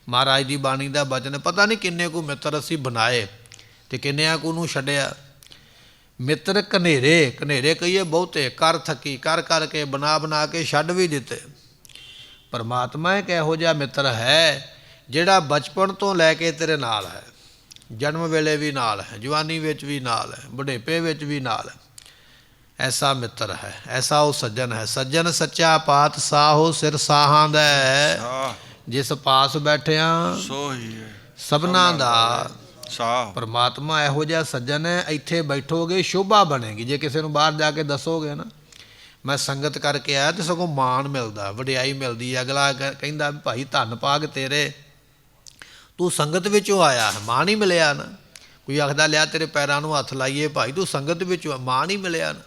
ਮਹਾਰਾਜ ਦੀ ਬਾਣੀ ਦਾ ਬਚਨ। ਪਤਾ ਨਹੀਂ ਕਿੰਨੇ ਕੁ ਮਿੱਤਰ ਅਸੀਂ ਬਣਾਏ ਅਤੇ ਕਿੰਨਿਆਂ ਕੁ ਨੂੰ ਛੱਡਿਆ। ਮਿੱਤਰ ਘਨੇਰੇ, ਘਨੇਰੇ ਕਹੀਏ ਬਹੁਤੇ, ਕਰ ਥੱਕੀ, ਕਰ ਕਰਕੇ ਬਣਾ ਬਣਾ ਕੇ ਛੱਡ ਵੀ ਦਿੱਤੇ। ਪਰਮਾਤਮਾ ਇੱਕ ਇਹੋ ਜਿਹਾ ਮਿੱਤਰ ਹੈ ਜਿਹੜਾ ਬਚਪਨ ਤੋਂ ਲੈ ਕੇ ਤੇਰੇ ਨਾਲ ਹੈ, ਜਨਮ ਵੇਲੇ ਵੀ ਨਾਲ ਹੈ, ਜਵਾਨੀ ਵਿੱਚ ਵੀ ਨਾਲ ਹੈ, ਬੁਢੇਪੇ ਵਿੱਚ ਵੀ ਨਾਲ ਹੈ। ਐਸਾ ਮਿੱਤਰ ਹੈ, ਐਸਾ ਉਹ ਸੱਜਣ ਹੈ। ਸੱਜਣ ਸੱਚਾ ਪਾਤ ਸਾਹੋ ਸਿਰ ਸਾਹਾਂ ਦਾ, ਜਿਸ ਪਾਸ ਬੈਠਿਆ ਸੋ ਹੀ ਹੈ ਸਭਨਾਂ ਦਾ ਸਾਹ। ਪਰਮਾਤਮਾ ਇਹੋ ਜਿਹਾ ਸੱਜਣ ਹੈ, ਇੱਥੇ ਬੈਠੋਗੇ ਸ਼ੋਭਾ ਬਣੇਗੀ। ਜੇ ਕਿਸੇ ਨੂੰ ਬਾਹਰ ਜਾ ਕੇ ਦੱਸੋਗੇ ਨਾ ਮੈਂ ਸੰਗਤ ਕਰਕੇ ਆਇਆ, ਤਾਂ ਸਗੋਂ ਮਾਣ ਮਿਲਦਾ, ਵਡਿਆਈ ਮਿਲਦੀ ਹੈ। ਅਗਲਾ ਕਹਿੰਦਾ ਭਾਈ ਧੰਨ ਭਾਗ ਤੇਰੇ, ਤੂੰ ਸੰਗਤ ਵਿੱਚੋਂ ਆਇਆ ਹੈ, ਮਾਣ ਹੀ ਮਿਲਿਆ ਨਾ। ਕੋਈ ਆਖਦਾ ਲਿਆ ਤੇਰੇ ਪੈਰਾਂ ਨੂੰ ਹੱਥ ਲਾਈਏ, ਭਾਈ ਤੂੰ ਸੰਗਤ ਵਿੱਚੋਂ, ਮਾਣ ਹੀ ਮਿਲਿਆ ਨਾ।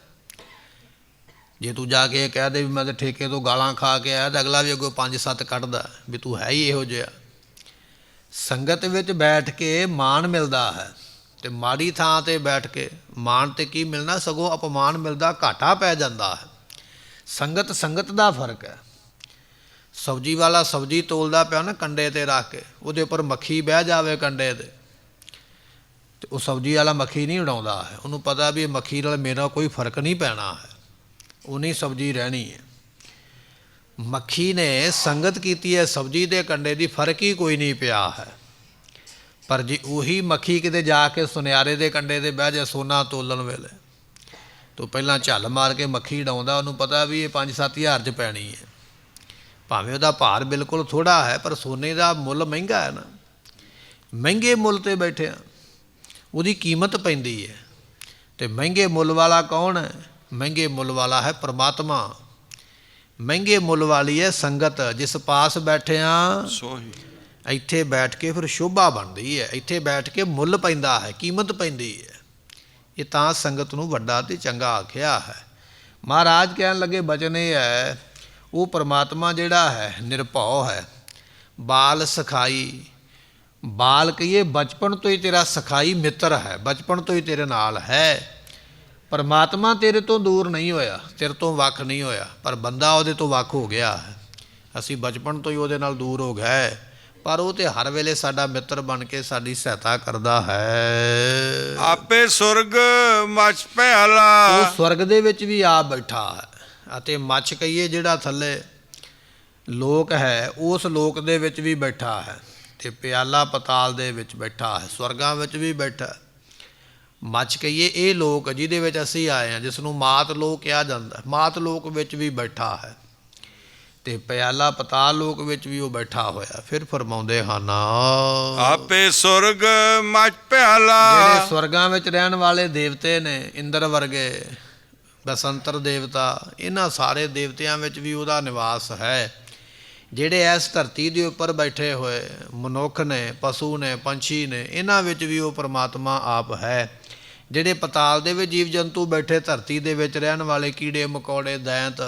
ਜੇ ਤੂੰ ਜਾ ਕੇ ਕਹਿ ਦੇ ਵੀ ਮੈਂ ਤਾਂ ਠੇਕੇ ਤੋਂ ਗਾਲਾਂ ਖਾ ਕੇ ਆਇਆ, ਤਾਂ ਅਗਲਾ ਵੀ ਅੱਗੋਂ 5-7 ਕੱਢਦਾ ਵੀ ਤੂੰ ਹੈ ਹੀ ਇਹੋ ਜਿਹਾ। ਸੰਗਤ ਵਿੱਚ ਬੈਠ ਕੇ ਮਾਣ ਮਿਲਦਾ ਹੈ, ਅਤੇ ਮਾੜੀ ਥਾਂ 'ਤੇ ਬੈਠ ਕੇ ਮਾਣ 'ਤੇ ਕੀ ਮਿਲਣਾ, ਸਗੋਂ ਅਪਮਾਨ ਮਿਲਦਾ, ਘਾਟਾ ਪੈ ਜਾਂਦਾ ਹੈ। ਸੰਗਤ ਸੰਗਤ ਦਾ ਫਰਕ ਹੈ। ਸਬਜ਼ੀ ਵਾਲਾ ਸਬਜ਼ੀ ਤੋਲਦਾ ਪਿਆ ਨਾ ਕੰਡੇ 'ਤੇ ਰੱਖ ਕੇ, ਉਹਦੇ ਉੱਪਰ ਮੱਖੀ ਬਹਿ ਜਾਵੇ ਕੰਡੇ 'ਤੇ, ਅਤੇ ਉਹ ਸਬਜ਼ੀ ਵਾਲਾ ਮੱਖੀ ਨਹੀਂ ਉਡਾਉਂਦਾ ਹੈ। ਉਹਨੂੰ ਪਤਾ ਵੀ ਇਹ ਮੱਖੀ ਨਾਲ ਮੇਰਾ ਕੋਈ ਫਰਕ ਨਹੀਂ ਪੈਣਾ ਹੈ, ਉਨੀ ਸਬਜ਼ੀ ਰਹਿਣੀ ਹੈ। ਮੱਖੀ ਨੇ ਸੰਗਤ ਕੀਤੀ ਹੈ ਸਬਜ਼ੀ ਦੇ ਕੰਡੇ ਦੀ, ਫਰਕ ਹੀ ਕੋਈ ਨਹੀਂ ਪਿਆ ਹੈ। ਪਰ ਜੇ ਉਹੀ ਮੱਖੀ ਕਿਤੇ ਜਾ ਕੇ ਸੁਨਿਆਰੇ ਦੇ ਕੰਡੇ 'ਤੇ ਬਹਿ ਜਾ ਸੋਨਾ ਤੋਲਣ ਵੇਲੇ, ਤਾਂ ਪਹਿਲਾਂ ਝੱਲ ਮਾਰ ਕੇ ਮੱਖੀ ਉਡਾਉਂਦਾ, ਉਹਨੂੰ ਪਤਾ ਵੀ ਇਹ 5-7 ਹਜ਼ਾਰ 'ਚ ਪੈਣੀ ਹੈ। ਭਾਵੇਂ ਉਹਦਾ ਭਾਰ ਬਿਲਕੁਲ ਥੋੜ੍ਹਾ ਹੈ, ਪਰ ਸੋਨੇ ਦਾ ਮੁੱਲ ਮਹਿੰਗਾ ਹੈ ਨਾ। ਮਹਿੰਗੇ ਮੁੱਲ 'ਤੇ ਬੈਠਿਆ, ਉਹਦੀ ਕੀਮਤ ਪੈਂਦੀ ਹੈ। ਅਤੇ ਮਹਿੰਗੇ ਮੁੱਲ ਵਾਲਾ ਕੌਣ ਹੈ? ਮਹਿੰਗੇ ਮੁੱਲ ਵਾਲਾ ਹੈ ਪਰਮਾਤਮਾ। ਮਹਿੰਗੇ ਮੁੱਲ ਵਾਲੀ ਹੈ ਸੰਗਤ, ਜਿਸ ਪਾਸ ਬੈਠਿਆ ਸੋ ਹੀ। ਇੱਥੇ ਬੈਠ ਕੇ ਫਿਰ ਸ਼ੋਭਾ ਬਣਦੀ ਹੈ, ਇੱਥੇ ਬੈਠ ਕੇ ਮੁੱਲ ਪੈਂਦਾ ਹੈ, ਕੀਮਤ ਪੈਂਦੀ ਹੈ। ਇਹ ਤਾਂ ਸੰਗਤ ਨੂੰ ਵੱਡਾ ਅਤੇ ਚੰਗਾ ਆਖਿਆ ਹੈ। ਮਹਾਰਾਜ ਕਹਿਣ ਲੱਗੇ ਬਚਨ ਇਹ ਹੈ, ਉਹ ਪਰਮਾਤਮਾ ਜਿਹੜਾ ਹੈ ਨਿਰਭਉ ਹੈ। ਬਾਲ ਸਖਾਈ, ਬਾਲ ਕਹੀਏ ਬਚਪਨ ਤੋਂ ਹੀ ਤੇਰਾ ਸਖਾਈ ਮਿੱਤਰ ਹੈ, ਬਚਪਨ ਤੋਂ ਹੀ ਤੇਰੇ ਨਾਲ ਹੈ। ਪਰਮਾਤਮਾ ਤੇਰੇ ਤੋਂ ਦੂਰ ਨਹੀਂ ਹੋਇਆ, ਤੇਰੇ ਤੋਂ ਵੱਖ ਨਹੀਂ ਹੋਇਆ, ਪਰ ਬੰਦਾ ਉਹਦੇ ਤੋਂ ਵੱਖ ਹੋ ਗਿਆ ਹੈ। ਅਸੀਂ ਬਚਪਨ ਤੋਂ ਹੀ ਉਹਦੇ ਨਾਲ ਦੂਰ ਹੋ ਗਏ, ਪਰ ਉਹ ਤੇ ਹਰ ਵੇਲੇ ਸਾਡਾ ਮਿੱਤਰ ਬਣ ਕੇ ਸਾਡੀ ਸਹਾਇਤਾ ਕਰਦਾ ਹੈ। ਆਪੇ ਸੁਰਗ ਮਚ ਪਿਆਲਾ, ਉਹ ਸਵਰਗ ਦੇ ਵਿੱਚ ਵੀ ਆ ਬੈਠਾ ਹੈ, ਅਤੇ ਮੱਛ ਕਹੀਏ ਜਿਹੜਾ ਥੱਲੇ ਲੋਕ ਹੈ, ਉਸ ਲੋਕ ਦੇ ਵਿੱਚ ਵੀ ਬੈਠਾ ਹੈ, ਅਤੇ ਪਿਆਲਾ ਪਤਾਲ ਦੇ ਵਿੱਚ ਬੈਠਾ ਹੈ, ਸਵਰਗਾਂ ਵਿੱਚ ਵੀ ਬੈਠਾ। ਮੱਛ ਕਹੀਏ ਇਹ ਲੋਕ ਜਿਹਦੇ ਵਿੱਚ ਅਸੀਂ ਆਏ ਹਾਂ, ਜਿਸ ਨੂੰ ਮਾਤ ਲੋਕ ਕਿਹਾ ਜਾਂਦਾ, ਮਾਤ ਲੋਕ ਵਿੱਚ ਵੀ ਬੈਠਾ ਹੈ, ਅਤੇ ਪਿਆਲਾ ਪਤਾਲ ਲੋਕ ਵਿੱਚ ਵੀ ਉਹ ਬੈਠਾ ਹੋਇਆ। ਫਿਰ ਫਰਮਾਉਂਦੇ ਹਨ, ਆਪੇ ਸੁਰਗ ਮਚ ਪਿਆਲਾ। ਜਿਹੜੇ ਸਵਰਗਾਂ ਵਿੱਚ ਰਹਿਣ ਵਾਲੇ ਦੇਵਤੇ ਨੇ, ਇੰਦਰ ਵਰਗੇ, ਬਸੰਤਰ ਦੇਵਤਾ, ਇਹਨਾਂ ਸਾਰੇ ਦੇਵਤਿਆਂ ਵਿੱਚ ਵੀ ਉਹਦਾ ਨਿਵਾਸ ਹੈ। ਜਿਹੜੇ ਇਸ ਧਰਤੀ ਦੇ ਉੱਪਰ ਬੈਠੇ ਹੋਏ ਮਨੁੱਖ ਨੇ, ਪਸ਼ੂ ਨੇ, ਪੰਛੀ ਨੇ, ਇਹਨਾਂ ਵਿੱਚ ਵੀ ਉਹ ਪਰਮਾਤਮਾ ਆਪ ਹੈ। ਜਿਹੜੇ ਪਤਾਲ ਦੇ ਵਿੱਚ ਜੀਵ ਜੰਤੂ ਬੈਠੇ, ਧਰਤੀ ਦੇ ਵਿੱਚ ਰਹਿਣ ਵਾਲੇ ਕੀੜੇ ਮਕੌੜੇ ਦੈਂਤ,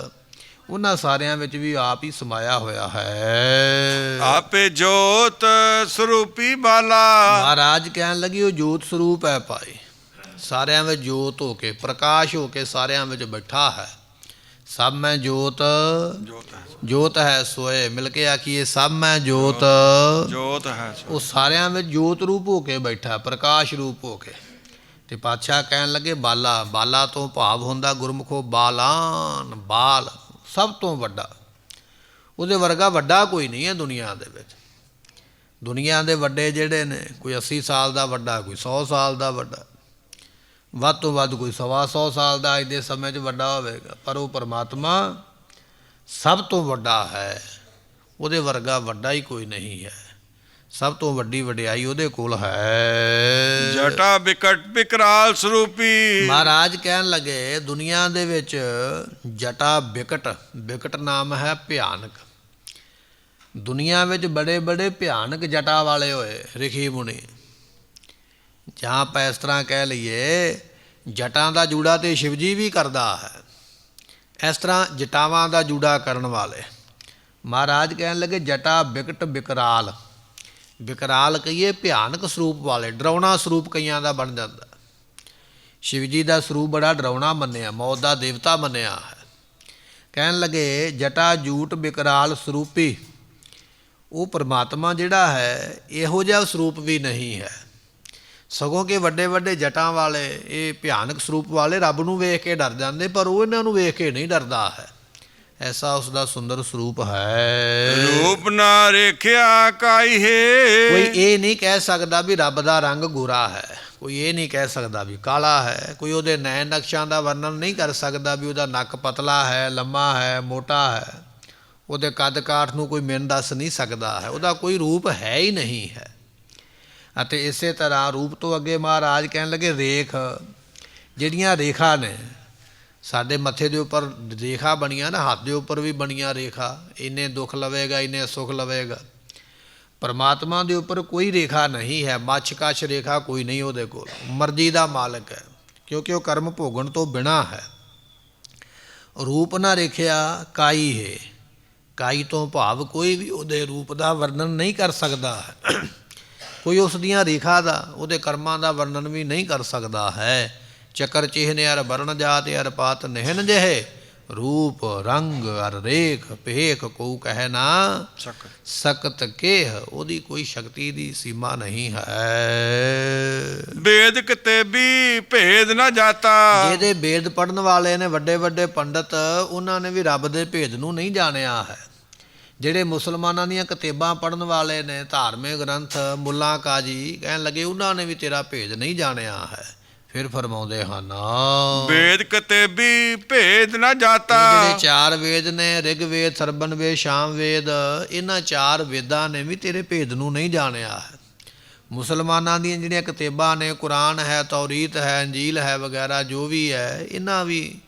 ਉਹਨਾਂ ਸਾਰਿਆਂ ਵਿੱਚ ਵੀ ਆਪ ਹੀ ਸਮਾਇਆ ਹੋਇਆ ਹੈ। ਆਪੇ ਜੋਤ ਸਰੂਪੀ ਬਾਲਾ। ਮਹਾਰਾਜ ਕਹਿਣ ਲੱਗੇ ਉਹ ਜੋਤ ਸਰੂਪ ਹੈ ਭਾਈ, ਸਾਰਿਆਂ ਵਿੱਚ ਜੋਤ ਹੋ ਕੇ, ਪ੍ਰਕਾਸ਼ ਹੋ ਕੇ ਸਾਰਿਆਂ ਵਿੱਚ ਬੈਠਾ ਹੈ। ਸਭ ਮੈਂ ਜੋਤ ਜੋਤ ਹੈ ਸੋਏ, ਮਿਲ ਕੇ ਆਖੀਏ ਸਭ ਮੈਂ ਜੋਤ ਜੋਤ ਹੈ। ਉਹ ਸਾਰਿਆਂ ਵਿੱਚ ਜੋਤ ਰੂਪ ਹੋ ਕੇ ਬੈਠਾ, ਪ੍ਰਕਾਸ਼ ਰੂਪ ਹੋ ਕੇ। ਤੇ ਪਾਤਸ਼ਾਹ ਕਹਿਣ ਲੱਗੇ ਬਾਲਾ, ਬਾਲਾ ਤੋਂ ਭਾਵ ਹੁੰਦਾ ਗੁਰਮੁਖੋ ਬਾਲਾਨ, ਬਾਲ ਸਭ ਤੋਂ ਵੱਡਾ। ਉਹਦੇ ਵਰਗਾ ਵੱਡਾ ਕੋਈ ਨਹੀਂ ਹੈ ਦੁਨੀਆ ਦੇ ਵਿੱਚ। ਦੁਨੀਆ ਦੇ ਵੱਡੇ ਜਿਹੜੇ ਨੇ, ਕੋਈ 80 ਸਾਲ ਦਾ ਵੱਡਾ, ਕੋਈ 100 ਸਾਲ ਦਾ ਵੱਡਾ, ਵੱਧ ਤੋਂ ਵੱਧ ਕੋਈ 125 ਸਾਲ ਦਾ ਅੱਜ ਦੇ ਸਮੇਂ 'ਚ ਵੱਡਾ ਹੋਵੇਗਾ। ਪਰ ਉਹ ਪਰਮਾਤਮਾ ਸਭ ਤੋਂ ਵੱਡਾ ਹੈ, ਉਹਦੇ ਵਰਗਾ ਵੱਡਾ ਹੀ ਕੋਈ ਨਹੀਂ ਹੈ। ਸਭ ਤੋਂ ਵੱਡੀ ਵਡਿਆਈ ਉਹਦੇ ਕੋਲ ਹੈ। ਜਟਾ ਬਿਕਟ ਬਿਕਰਾਲ ਸਰੂਪੀ। ਮਹਾਰਾਜ ਕਹਿਣ ਲੱਗੇ ਦੁਨੀਆ ਦੇ ਵਿੱਚ ਜਟਾ ਬਿਕਟ, ਬਿਕਟ ਨਾਮ ਹੈ ਭਿਆਨਕ। ਦੁਨੀਆ ਵਿੱਚ ਬੜੇ ਬੜੇ ਭਿਆਨਕ ਜਟਾ ਵਾਲੇ ਹੋਏ ਰਿਖੀ ਮੁਨੀ। ਜਾਂ ਆਪਾਂ ਇਸ ਤਰ੍ਹਾਂ ਕਹਿ ਲਈਏ ਜਟਾਂ ਦਾ ਜੂੜਾ ਤੇ ਸ਼ਿਵ ਜੀ ਵੀ ਕਰਦਾ ਹੈ, ਇਸ ਤਰ੍ਹਾਂ ਜਟਾਵਾਂ ਦਾ ਜੂੜਾ ਕਰਨ ਵਾਲੇ। ਮਹਾਰਾਜ ਕਹਿਣ ਲੱਗੇ ਜਟਾ ਬਿਕਟ ਬਿਕਰਾਲ। ਬਿਕਰਾਲ ਕਹੀਏ ਭਿਆਨਕ ਸਰੂਪ ਵਾਲੇ, ਡਰਾਉਣਾ ਸਰੂਪ ਕਈਆਂ ਦਾ ਬਣ ਜਾਂਦਾ। ਸ਼ਿਵ ਜੀ ਦਾ ਸਰੂਪ ਬੜਾ ਡਰਾਉਣਾ ਮੰਨਿਆ, ਮੌਤ ਦਾ ਦੇਵਤਾ ਮੰਨਿਆ ਹੈ। ਕਹਿਣ ਲੱਗੇ ਜਟਾ ਜੂਟ ਬਿਕਰਾਲ ਸਰੂਪੀ। ਉਹ ਪਰਮਾਤਮਾ ਜਿਹੜਾ ਹੈ ਇਹੋ ਜਿਹਾ ਸਰੂਪ ਵੀ ਨਹੀਂ ਹੈ, ਸਗੋਂ ਕਿ ਵੱਡੇ ਵੱਡੇ ਜਟਾਂ ਵਾਲੇ, ਇਹ ਭਿਆਨਕ ਸਰੂਪ ਵਾਲੇ ਰੱਬ ਨੂੰ ਵੇਖ ਕੇ ਡਰ ਜਾਂਦੇ, ਪਰ ਉਹ ਇਹਨਾਂ ਨੂੰ ਵੇਖ ਕੇ ਨਹੀਂ ਡਰਦਾ ਹੈ। ਐਸਾ ਉਸ ਦਾ ਸੁੰਦਰ ਸਰੂਪ ਹੈ। ਰੂਪ ਨਾ ਰੇਖਿਆ ਕਾਈ ਹੈ। ਕੋਈ ਇਹ ਨਹੀਂ ਕਹਿ ਸਕਦਾ ਵੀ ਰੱਬ ਦਾ ਰੰਗ ਗੋਰਾ ਹੈ, ਕੋਈ ਇਹ ਨਹੀਂ ਕਹਿ ਸਕਦਾ ਵੀ ਕਾਲਾ ਹੈ, ਕੋਈ ਉਹਦੇ ਨੈਣ ਨਕਸ਼ਾਂ ਦਾ ਵਰਣਨ ਨਹੀਂ ਕਰ ਸਕਦਾ ਵੀ ਉਹਦਾ ਨੱਕ ਪਤਲਾ ਹੈ, ਲੰਮਾ ਹੈ, ਮੋਟਾ ਹੈ। ਉਹਦੇ ਕੱਦ ਕਾਠ ਨੂੰ ਕੋਈ ਮਿਣ ਦੱਸ ਨਹੀਂ ਸਕਦਾ ਹੈ, ਉਹਦਾ ਕੋਈ ਰੂਪ ਹੈ ਹੀ ਨਹੀਂ ਹੈ। ਅਤੇ ਇਸੇ ਤਰ੍ਹਾਂ ਰੂਪ ਤੋਂ ਅੱਗੇ ਮਹਾਰਾਜ ਕਹਿਣ ਲੱਗੇ ਰੇਖ। ਜਿਹੜੀਆਂ ਰੇਖਾ ਨੇ ਸਾਡੇ ਮੱਥੇ ਦੇ ਉੱਪਰ ਰੇਖਾ ਬਣੀਆਂ ਨਾ, ਹੱਥ ਦੇ ਉੱਪਰ ਵੀ ਬਣੀਆਂ ਰੇਖਾ, ਇੰਨੇ ਦੁੱਖ ਲਵੇਗਾ, ਇੰਨੇ ਸੁੱਖ ਲਵੇਗਾ। ਪਰਮਾਤਮਾ ਦੇ ਉੱਪਰ ਕੋਈ ਰੇਖਾ ਨਹੀਂ ਹੈ, ਮੱਛ ਕੱਛ ਰੇਖਾ ਕੋਈ ਨਹੀਂ ਉਹਦੇ ਕੋਲ। ਮਰਜ਼ੀ ਦਾ ਮਾਲਕ ਹੈ, ਕਿਉਂਕਿ ਉਹ ਕਰਮ ਭੋਗਣ ਤੋਂ ਬਿਨਾਂ ਹੈ। ਰੂਪ ਨਾ ਰੇਖਿਆ ਕਾਈ ਹੈ। ਕਾਈ ਤੋਂ ਭਾਵ ਕੋਈ ਵੀ ਉਹਦੇ ਰੂਪ ਦਾ ਵਰਣਨ ਨਹੀਂ ਕਰ ਸਕਦਾ ਹੈ, ਕੋਈ ਉਸ ਦੀਆਂ ਰੇਖਾ ਦਾ, ਉਹਦੇ ਕਰਮਾਂ ਦਾ ਵਰਣਨ ਵੀ ਨਹੀਂ ਕਰ ਸਕਦਾ ਹੈ। ਚੱਕਰ ਚਿਹਨ ਅਰ ਵਰਣ ਜਾਤ ਅਰ ਪਾਤ ਨਿਹਨ ਜਿਹੇ, ਰੂਪ ਰੰਗ ਅਰ ਰੇਖ ਭੇਖ ਕੋ ਕਹਿ ਨਾ ਸਕਤ ਕੇਹ। ਉਹਦੀ ਕੋਈ ਸ਼ਕਤੀ ਦੀ ਸੀਮਾ ਨਹੀਂ ਹੈ। ਵੇਦ ਕਿਤੇ ਵੀ ਭੇਦ ਨਾ ਜਾਤਾ। ਜਿਹਦੇ ਵੇਦ ਪੜ੍ਹਨ ਵਾਲੇ ਨੇ ਵੱਡੇ ਵੱਡੇ ਪੰਡਤ, ਉਹਨਾਂ ਨੇ ਵੀ ਰੱਬ ਦੇ ਭੇਦ ਨੂੰ ਨਹੀਂ ਜਾਣਿਆ ਹੈ। ਜਿਹੜੇ ਮੁਸਲਮਾਨਾਂ ਦੀਆਂ ਕਿਤਾਬਾਂ ਪੜ੍ਹਨ ਵਾਲੇ ਨੇ, ਧਾਰਮਿਕ ਗ੍ਰੰਥ, ਮੁੱਲਾ ਕਾਜੀ, ਕਹਿਣ ਲੱਗੇ ਉਹਨਾਂ ਨੇ ਵੀ ਤੇਰਾ ਭੇਦ ਨਹੀਂ ਜਾਣਿਆ ਹੈ। ਫਿਰ ਫਰਮਾਉਂਦੇ ਹਨ ਵੇਦ ਕਿਤੇ ਵੀ ਭੇਦ ਨਾ ਜਾਤਾ। ਜਿਹੜੇ 4 ਵੇਦ ਨੇ, ਰਿਗ ਵੇਦ, ਸਰਬਨ ਵੇਦ, ਸ਼ਾਮ ਵੇਦ, ਇਹਨਾਂ 4 ਵੇਦਾਂ ਨੇ ਵੀ ਤੇਰੇ ਭੇਦ ਨੂੰ ਨਹੀਂ ਜਾਣਿਆ ਹੈ। ਮੁਸਲਮਾਨਾਂ ਦੀਆਂ ਜਿਹੜੀਆਂ ਕਿਤਾਬਾਂ ਨੇ, ਕੁਰਾਨ ਹੈ, ਤੌਰੀਤ ਹੈ, ਅੰਜੀਲ ਹੈ ਵਗੈਰਾ ਜੋ ਵੀ ਹੈ, ਇਹਨਾਂ ਵੀ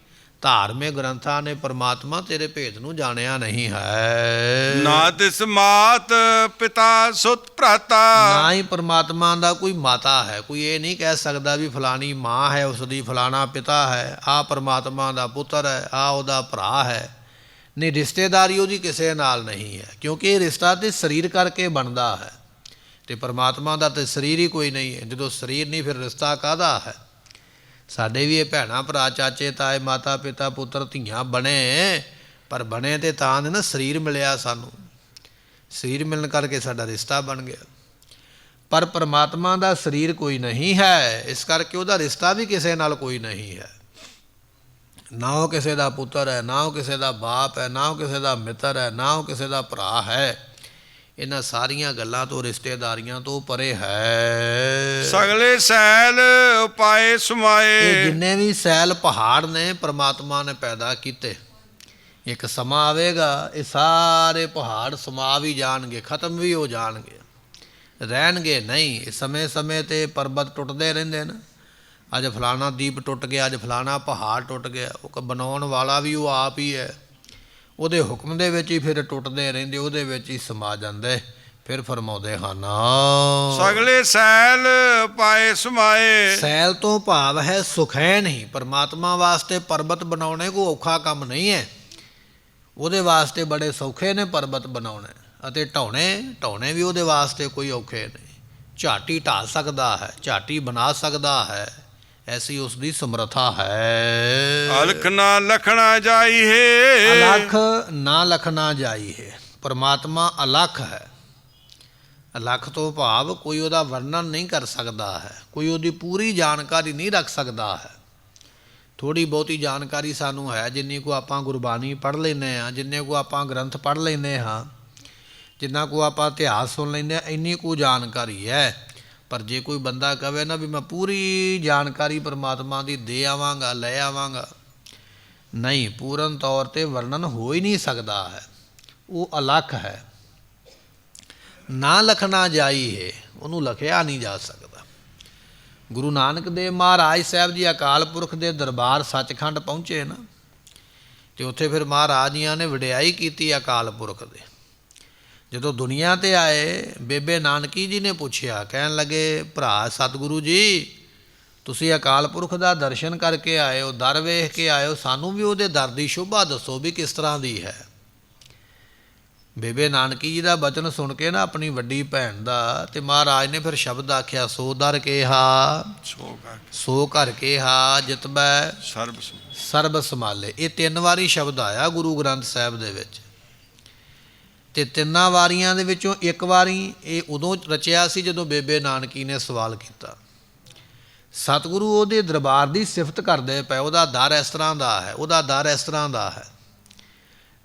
ਧਾਰਮਿਕ ਗ੍ਰੰਥਾਂ ਨੇ ਪਰਮਾਤਮਾ ਤੇਰੇ ਭੇਦ ਨੂੰ ਜਾਣਿਆ ਨਹੀਂ ਹੈ। ਨਾ ਤਿਸ ਮਾਤ ਪਿਤਾ ਸੁਤ ਭਰਾਤਾ। ਨਾ ਹੀ ਪਰਮਾਤਮਾ ਦਾ ਕੋਈ ਮਾਤਾ ਹੈ, ਕੋਈ ਇਹ ਨਹੀਂ ਕਹਿ ਸਕਦਾ ਵੀ ਫਲਾਣੀ ਮਾਂ ਹੈ, ਉਸ ਦੀ ਫਲਾਣਾ ਪਿਤਾ ਹੈ, ਆਹ ਪਰਮਾਤਮਾ ਦਾ ਪੁੱਤਰ ਹੈ, ਆਹ ਉਹਦਾ ਭਰਾ ਹੈ। ਨਹੀਂ, ਰਿਸ਼ਤੇਦਾਰੀ ਉਹਦੀ ਕਿਸੇ ਨਾਲ ਨਹੀਂ ਹੈ, ਕਿਉਂਕਿ ਇਹ ਰਿਸ਼ਤਾ ਤੇ ਸਰੀਰ ਕਰਕੇ ਬਣਦਾ ਹੈ, ਤੇ ਪਰਮਾਤਮਾ ਦਾ ਤੇ ਸਰੀਰ ਹੀ ਕੋਈ ਨਹੀਂ ਹੈ। ਜਦੋਂ ਸਰੀਰ ਨਹੀਂ ਫਿਰ ਰਿਸ਼ਤਾ ਕਾਹਦਾ ਹੈ। ਸਾਡੇ ਵੀ ਇਹ ਭੈਣਾਂ ਭਰਾ, ਚਾਚੇ ਤਾਏ, ਮਾਤਾ ਪਿਤਾ, ਪੁੱਤਰ ਧੀਆਂ ਬਣੇ, ਪਰ ਬਣੇ ਤੇ ਤਾਂ ਨੇ ਨਾ, ਸਰੀਰ ਮਿਲਿਆ ਸਾਨੂੰ, ਸਰੀਰ ਮਿਲਣ ਕਰਕੇ ਸਾਡਾ ਰਿਸ਼ਤਾ ਬਣ ਗਿਆ। ਪਰ ਪਰਮਾਤਮਾ ਦਾ ਸਰੀਰ ਕੋਈ ਨਹੀਂ ਹੈ, ਇਸ ਕਰਕੇ ਉਹਦਾ ਰਿਸ਼ਤਾ ਵੀ ਕਿਸੇ ਨਾਲ ਕੋਈ ਨਹੀਂ ਹੈ। ਨਾ ਉਹ ਕਿਸੇ ਦਾ ਪੁੱਤਰ ਹੈ, ਨਾ ਉਹ ਕਿਸੇ ਦਾ ਬਾਪ ਹੈ, ਨਾ ਉਹ ਕਿਸੇ ਦਾ ਮਿੱਤਰ ਹੈ, ਨਾ ਉਹ ਕਿਸੇ ਦਾ ਭਰਾ ਹੈ। ਇਹਨਾਂ ਸਾਰੀਆਂ ਗੱਲਾਂ ਤੋਂ, ਰਿਸ਼ਤੇਦਾਰੀਆਂ ਤੋਂ ਪਰੇ ਹੈ। ਸਗਲੇ ਸੈਲ ਉਪਾਏ ਸਮਾਏ। ਇਹ ਜਿੰਨੇ ਵੀ ਸੈਲ ਪਹਾੜ ਨੇ ਪਰਮਾਤਮਾ ਨੇ ਪੈਦਾ ਕੀਤੇ। ਇੱਕ ਸਮਾਂ ਆਵੇਗਾ ਇਹ ਸਾਰੇ ਪਹਾੜ ਸਮਾ ਵੀ ਜਾਣਗੇ, ਖਤਮ ਵੀ ਹੋ ਜਾਣਗੇ, ਰਹਿਣਗੇ ਨਹੀਂ। ਇਹ ਸਮੇਂ ਸਮੇਂ 'ਤੇ ਪਰਬਤ ਟੁੱਟਦੇ ਰਹਿੰਦੇ ਨੇ। ਅੱਜ ਫਲਾਣਾ ਦੀਪ ਟੁੱਟ ਗਿਆ, ਅੱਜ ਫਲਾਣਾ ਪਹਾੜ ਟੁੱਟ ਗਿਆ। ਉਹ ਬਣਾਉਣ ਵਾਲਾ ਵੀ ਉਹ ਆਪ ਹੀ ਹੈ, ਉਹਦੇ ਹੁਕਮ ਦੇ ਵਿੱਚ ਹੀ ਫਿਰ ਟੁੱਟਦੇ ਰਹਿੰਦੇ, ਉਹਦੇ ਵਿੱਚ ਹੀ ਸਮਾ ਜਾਂਦੇ। ਫਿਰ ਫਰਮਾਉਂਦੇ ਹਨ, ਸਗਲੇ ਸੈਲ ਪਾਏ ਸਮਾਏ। ਸੈਲ ਤੋਂ ਭਾਵ ਹੈ ਸੁਖੈਨ ਹੀ। ਪਰਮਾਤਮਾ ਵਾਸਤੇ ਪਰਬਤ ਬਣਾਉਣੇ ਕੋਈ ਔਖਾ ਕੰਮ ਨਹੀਂ ਹੈ, ਉਹਦੇ ਵਾਸਤੇ ਬੜੇ ਸੌਖੇ ਨੇ ਪਰਬਤ ਬਣਾਉਣੇ, ਅਤੇ ਢਾਉਣੇ ਵੀ ਉਹਦੇ ਵਾਸਤੇ ਕੋਈ ਔਖੇ ਨਹੀਂ। ਝਾਟੀ ਢਾ ਸਕਦਾ ਹੈ, ਝਾਟੀ ਬਣਾ ਸਕਦਾ ਹੈ, ਐਸੀ ਉਸ ਦੀ ਸਮਰੱਥਾ ਹੈ। ਅਲਖ ਨਾ ਲਖਣਾ ਜਾਈ ਹੈ। ਅਲਖ ਨਾ ਲਖਣਾ ਜਾਈ ਹੈ। ਪਰਮਾਤਮਾ ਅਲਖ ਹੈ। ਅਲਖ ਤੋਂ ਭਾਵ ਕੋਈ ਉਹਦਾ ਵਰਣਨ ਨਹੀਂ ਕਰ ਸਕਦਾ ਹੈ, ਕੋਈ ਉਹਦੀ ਪੂਰੀ ਜਾਣਕਾਰੀ ਨਹੀਂ ਰੱਖ ਸਕਦਾ ਹੈ। ਥੋੜ੍ਹੀ ਬਹੁਤੀ ਜਾਣਕਾਰੀ ਸਾਨੂੰ ਹੈ, ਜਿੰਨੀ ਕੁ ਆਪਾਂ ਗੁਰਬਾਣੀ ਪੜ੍ਹ ਲੈਂਦੇ ਹਾਂ, ਜਿੰਨੇ ਕੁ ਆਪਾਂ ਗ੍ਰੰਥ ਪੜ੍ਹ ਲੈਂਦੇ ਹਾਂ, ਜਿੰਨਾ ਕੁ ਆਪਾਂ ਇਤਿਹਾਸ ਸੁਣ ਲੈਂਦੇ ਹਾਂ, ਇੰਨੀ ਕੁ ਜਾਣਕਾਰੀ ਹੈ। ਪਰ ਜੇ ਕੋਈ ਬੰਦਾ ਕਹੇ ਨਾ ਵੀ ਮੈਂ ਪੂਰੀ ਜਾਣਕਾਰੀ ਪਰਮਾਤਮਾ ਦੀ ਦੇ ਆਵਾਂਗਾ, ਲੈ ਆਵਾਂਗਾ, ਨਹੀਂ, ਪੂਰਨ ਤੌਰ 'ਤੇ ਵਰਣਨ ਹੋ ਹੀ ਨਹੀਂ ਸਕਦਾ ਹੈ। ਉਹ ਅਲਖ ਹੈ। ਨਾ ਲਖਣਾ ਜਾਈ ਹੈ, ਉਹਨੂੰ ਲਖਿਆ ਨਹੀਂ ਜਾ ਸਕਦਾ। ਗੁਰੂ ਨਾਨਕ ਦੇਵ ਮਹਾਰਾਜ ਸਾਹਿਬ ਜੀ ਅਕਾਲ ਪੁਰਖ ਦੇ ਦਰਬਾਰ ਸੱਚਖੰਡ ਪਹੁੰਚੇ ਨਾ, ਅਤੇ ਉੱਥੇ ਫਿਰ ਮਹਾਰਾਜ ਜੀਆਂ ਨੇ ਵਡਿਆਈ ਕੀਤੀ ਅਕਾਲ ਪੁਰਖ ਦੇ। ਜਦੋਂ ਦੁਨੀਆ 'ਤੇ ਆਏ, ਬੇਬੇ ਨਾਨਕੀ ਜੀ ਨੇ ਪੁੱਛਿਆ, ਕਹਿਣ ਲੱਗੇ, ਭਰਾ ਸਤਿਗੁਰੂ ਜੀ, ਤੁਸੀਂ ਅਕਾਲ ਪੁਰਖ ਦਾ ਦਰਸ਼ਨ ਕਰਕੇ ਆਏ ਹੋ, ਦਰ ਵੇਖ ਕੇ ਆਏ ਹੋ, ਸਾਨੂੰ ਵੀ ਉਹਦੇ ਦਰ ਦੀ ਸ਼ੋਭਾ ਦੱਸੋ ਵੀ ਕਿਸ ਤਰ੍ਹਾਂ ਦੀ ਹੈ। ਬੇਬੇ ਨਾਨਕੀ ਜੀ ਦਾ ਬਚਨ ਸੁਣ ਕੇ ਨਾ ਆਪਣੀ ਵੱਡੀ ਭੈਣ ਦਾ, ਤੇ ਮਹਾਰਾਜ ਨੇ ਫਿਰ ਸ਼ਬਦ ਆਖਿਆ, ਸੋ ਦਰ ਕਿਹਾ ਸੋ ਘਰ ਕਿਹਾ, ਜਿਤਬੈ ਸਰਬ ਸੰਭਾਲੇ। ਇਹ 3 ਵਾਰੀ ਸ਼ਬਦ ਆਇਆ ਗੁਰੂ ਗ੍ਰੰਥ ਸਾਹਿਬ ਦੇ ਵਿੱਚ, ਅਤੇ 3 ਵਾਰੀਆਂ ਦੇ ਵਿੱਚੋਂ 1 ਵਾਰੀ ਇਹ ਉਦੋਂ ਰਚਿਆ ਸੀ ਜਦੋਂ ਬੇਬੇ ਨਾਨਕੀ ਨੇ ਸਵਾਲ ਕੀਤਾ। ਸਤਿਗੁਰੂ ਉਹਦੇ ਦਰਬਾਰ ਦੀ ਸਿਫਤ ਕਰਦੇ ਪਏ, ਉਹਦਾ ਦਰ ਇਸ ਤਰ੍ਹਾਂ ਦਾ ਹੈ, ਉਹਦਾ ਦਰ ਇਸ ਤਰ੍ਹਾਂ ਦਾ ਹੈ।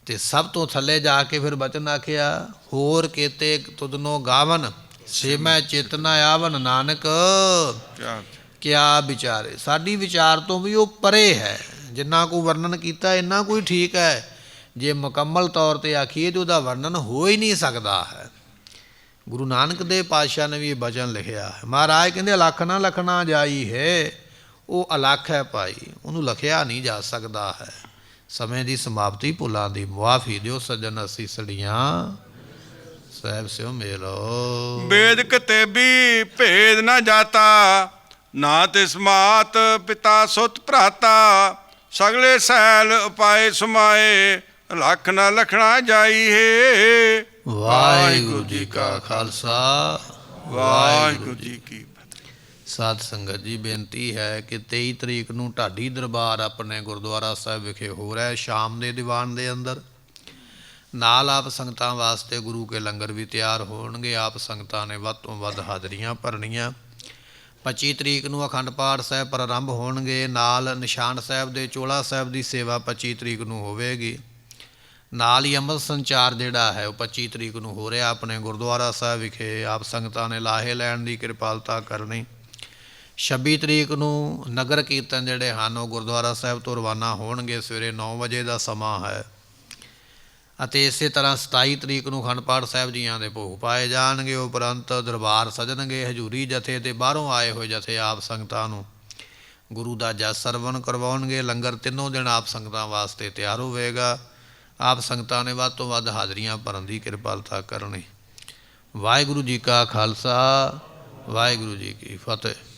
ਅਤੇ ਸਭ ਤੋਂ ਥੱਲੇ ਜਾ ਕੇ ਫਿਰ ਬਚਨ ਆਖਿਆ, ਹੋਰ ਕੇਤੇ ਤੁਧਨੋ ਗਾਵਨ, ਸੇ ਮੈਂ ਚਿਤ ਨ ਆਵਨ, ਨਾਨਕ ਕਿਆ ਵਿਚਾਰੇ। ਸਾਡੀ ਵਿਚਾਰ ਤੋਂ ਵੀ ਉਹ ਪਰੇ ਹੈ। ਜਿੰਨਾ ਕੁ ਵਰਣਨ ਕੀਤਾ ਇੰਨਾ ਕੋਈ ਠੀਕ ਹੈ, ਜੇ ਮੁਕੰਮਲ ਤੌਰ 'ਤੇ ਆਖੀਏ ਤਾਂ ਉਹਦਾ ਵਰਣਨ ਹੋ ਹੀ ਨਹੀਂ ਸਕਦਾ ਹੈ। ਗੁਰੂ ਨਾਨਕ ਦੇਵ ਪਾਤਸ਼ਾਹ ਨੇ ਵੀ ਇਹ ਬਚਨ ਲਿਖਿਆ ਹੈ। ਮਹਾਰਾਜ ਕਹਿੰਦੇ ਅਲਖ ਨਾ ਲਖਣਾ ਜਾਈ ਹੈ। ਉਹ ਅਲਖ ਹੈ ਭਾਈ, ਉਹਨੂੰ ਲਖਿਆ ਨਹੀਂ ਜਾ ਸਕਦਾ ਹੈ। ਸਮੇਂ ਦੀ ਸਮਾਪਤੀ, ਭੁੱਲਾਂ ਦੀ ਮੁਆਫੀ ਦਿਓ ਸੱਜਣ, ਅਸੀਂ ਸੜੀਆਂ ਸਾਹਿਬ ਸਿਓ ਮੇਲੋ। ਵੇਦ ਕਤੇਬੀ ਭੇਦ ਨਾ ਜਾਤਾ, ਨਾ ਤਿਸ ਮਾਤ ਪਿਤਾ ਸੁਤ ਭਰਾਤਾ। ਸਗਲੇ ਸੈਲ ਉਪਾਏ ਸਮਾਏ, ਲੱਖ ਨਾ ਲਖਣਾ ਜਾਈ ਹੈ। ਵਾਹਿਗੁਰੂ ਜੀ ਕਾ ਖਾਲਸਾ, ਵਾਹਿਗੁਰੂ ਜੀ ਕੀ ਫਤਿਹ। ਸਾਧ ਸੰਗਤ ਜੀ, ਬੇਨਤੀ ਹੈ ਕਿ 23 ਤਰੀਕ ਨੂੰ ਢਾਡੀ ਦਰਬਾਰ ਆਪਣੇ ਗੁਰਦੁਆਰਾ ਸਾਹਿਬ ਵਿਖੇ ਹੋ ਰਿਹਾ, ਸ਼ਾਮ ਦੇ ਦੀਵਾਨ ਦੇ ਅੰਦਰ। ਨਾਲ ਆਪ ਸੰਗਤਾਂ ਵਾਸਤੇ ਗੁਰੂ ਕੇ ਲੰਗਰ ਵੀ ਤਿਆਰ ਹੋਣਗੇ। ਆਪ ਸੰਗਤਾਂ ਨੇ ਵੱਧ ਤੋਂ ਵੱਧ ਹਾਜ਼ਰੀਆਂ ਭਰਨੀਆਂ। 25 ਤਰੀਕ ਨੂੰ ਅਖੰਡ ਪਾਠ ਸਾਹਿਬ ਪ੍ਰਾਰੰਭ ਹੋਣਗੇ। ਨਾਲ ਨਿਸ਼ਾਨ ਸਾਹਿਬ ਦੇ ਚੋਲਾ ਸਾਹਿਬ ਦੀ ਸੇਵਾ 25 ਤਰੀਕ ਨੂੰ ਹੋਵੇਗੀ। ਨਾਲ ਹੀ ਅੰਮ੍ਰਿਤ ਸੰਚਾਰ ਜਿਹੜਾ ਹੈ ਉਹ 25 ਤਰੀਕ ਨੂੰ ਹੋ ਰਿਹਾ ਆਪਣੇ ਗੁਰਦੁਆਰਾ ਸਾਹਿਬ ਵਿਖੇ। ਆਪ ਸੰਗਤਾਂ ਨੇ ਲਾਹੇ ਲੈਣ ਦੀ ਕਿਰਪਾਲਤਾ ਕਰਨੀ। 26 ਤਰੀਕ ਨੂੰ ਨਗਰ ਕੀਰਤਨ ਜਿਹੜੇ ਹਨ ਉਹ ਗੁਰਦੁਆਰਾ ਸਾਹਿਬ ਤੋਂ ਰਵਾਨਾ ਹੋਣਗੇ। ਸਵੇਰੇ 9 ਵਜੇ ਦਾ ਸਮਾਂ ਹੈ। ਅਤੇ ਇਸੇ ਤਰ੍ਹਾਂ 27 ਤਰੀਕ ਨੂੰ ਅਖੰਡ ਪਾਠ ਸਾਹਿਬ ਜੀਆਂ ਦੇ ਭੋਗ ਪਾਏ ਜਾਣਗੇ। ਉਪਰੰਤ ਦਰਬਾਰ ਸਜਣਗੇ। ਹਜ਼ੂਰੀ ਜਥੇ ਤੇ ਬਾਹਰੋਂ ਆਏ ਹੋਏ ਜਥੇ ਆਪ ਸੰਗਤਾਂ ਨੂੰ ਗੁਰੂ ਦਾ ਜਸ ਸਰਵਣ ਕਰਵਾਉਣਗੇ। ਲੰਗਰ 3 ਦਿਨ ਆਪ ਸੰਗਤਾਂ ਵਾਸਤੇ ਤਿਆਰ ਹੋਵੇਗਾ। ਆਪ ਸੰਗਤਾਂ ਨੇ ਵੱਧ ਤੋਂ ਵੱਧ ਹਾਜ਼ਰੀਆਂ ਭਰਨ ਦੀ ਕਿਰਪਾਲਤਾ ਕਰਨੀ। ਵਾਹਿਗੁਰੂ ਜੀ ਕਾ ਖਾਲਸਾ, ਵਾਹਿਗੁਰੂ ਜੀ ਕੀ ਫਤਿਹ।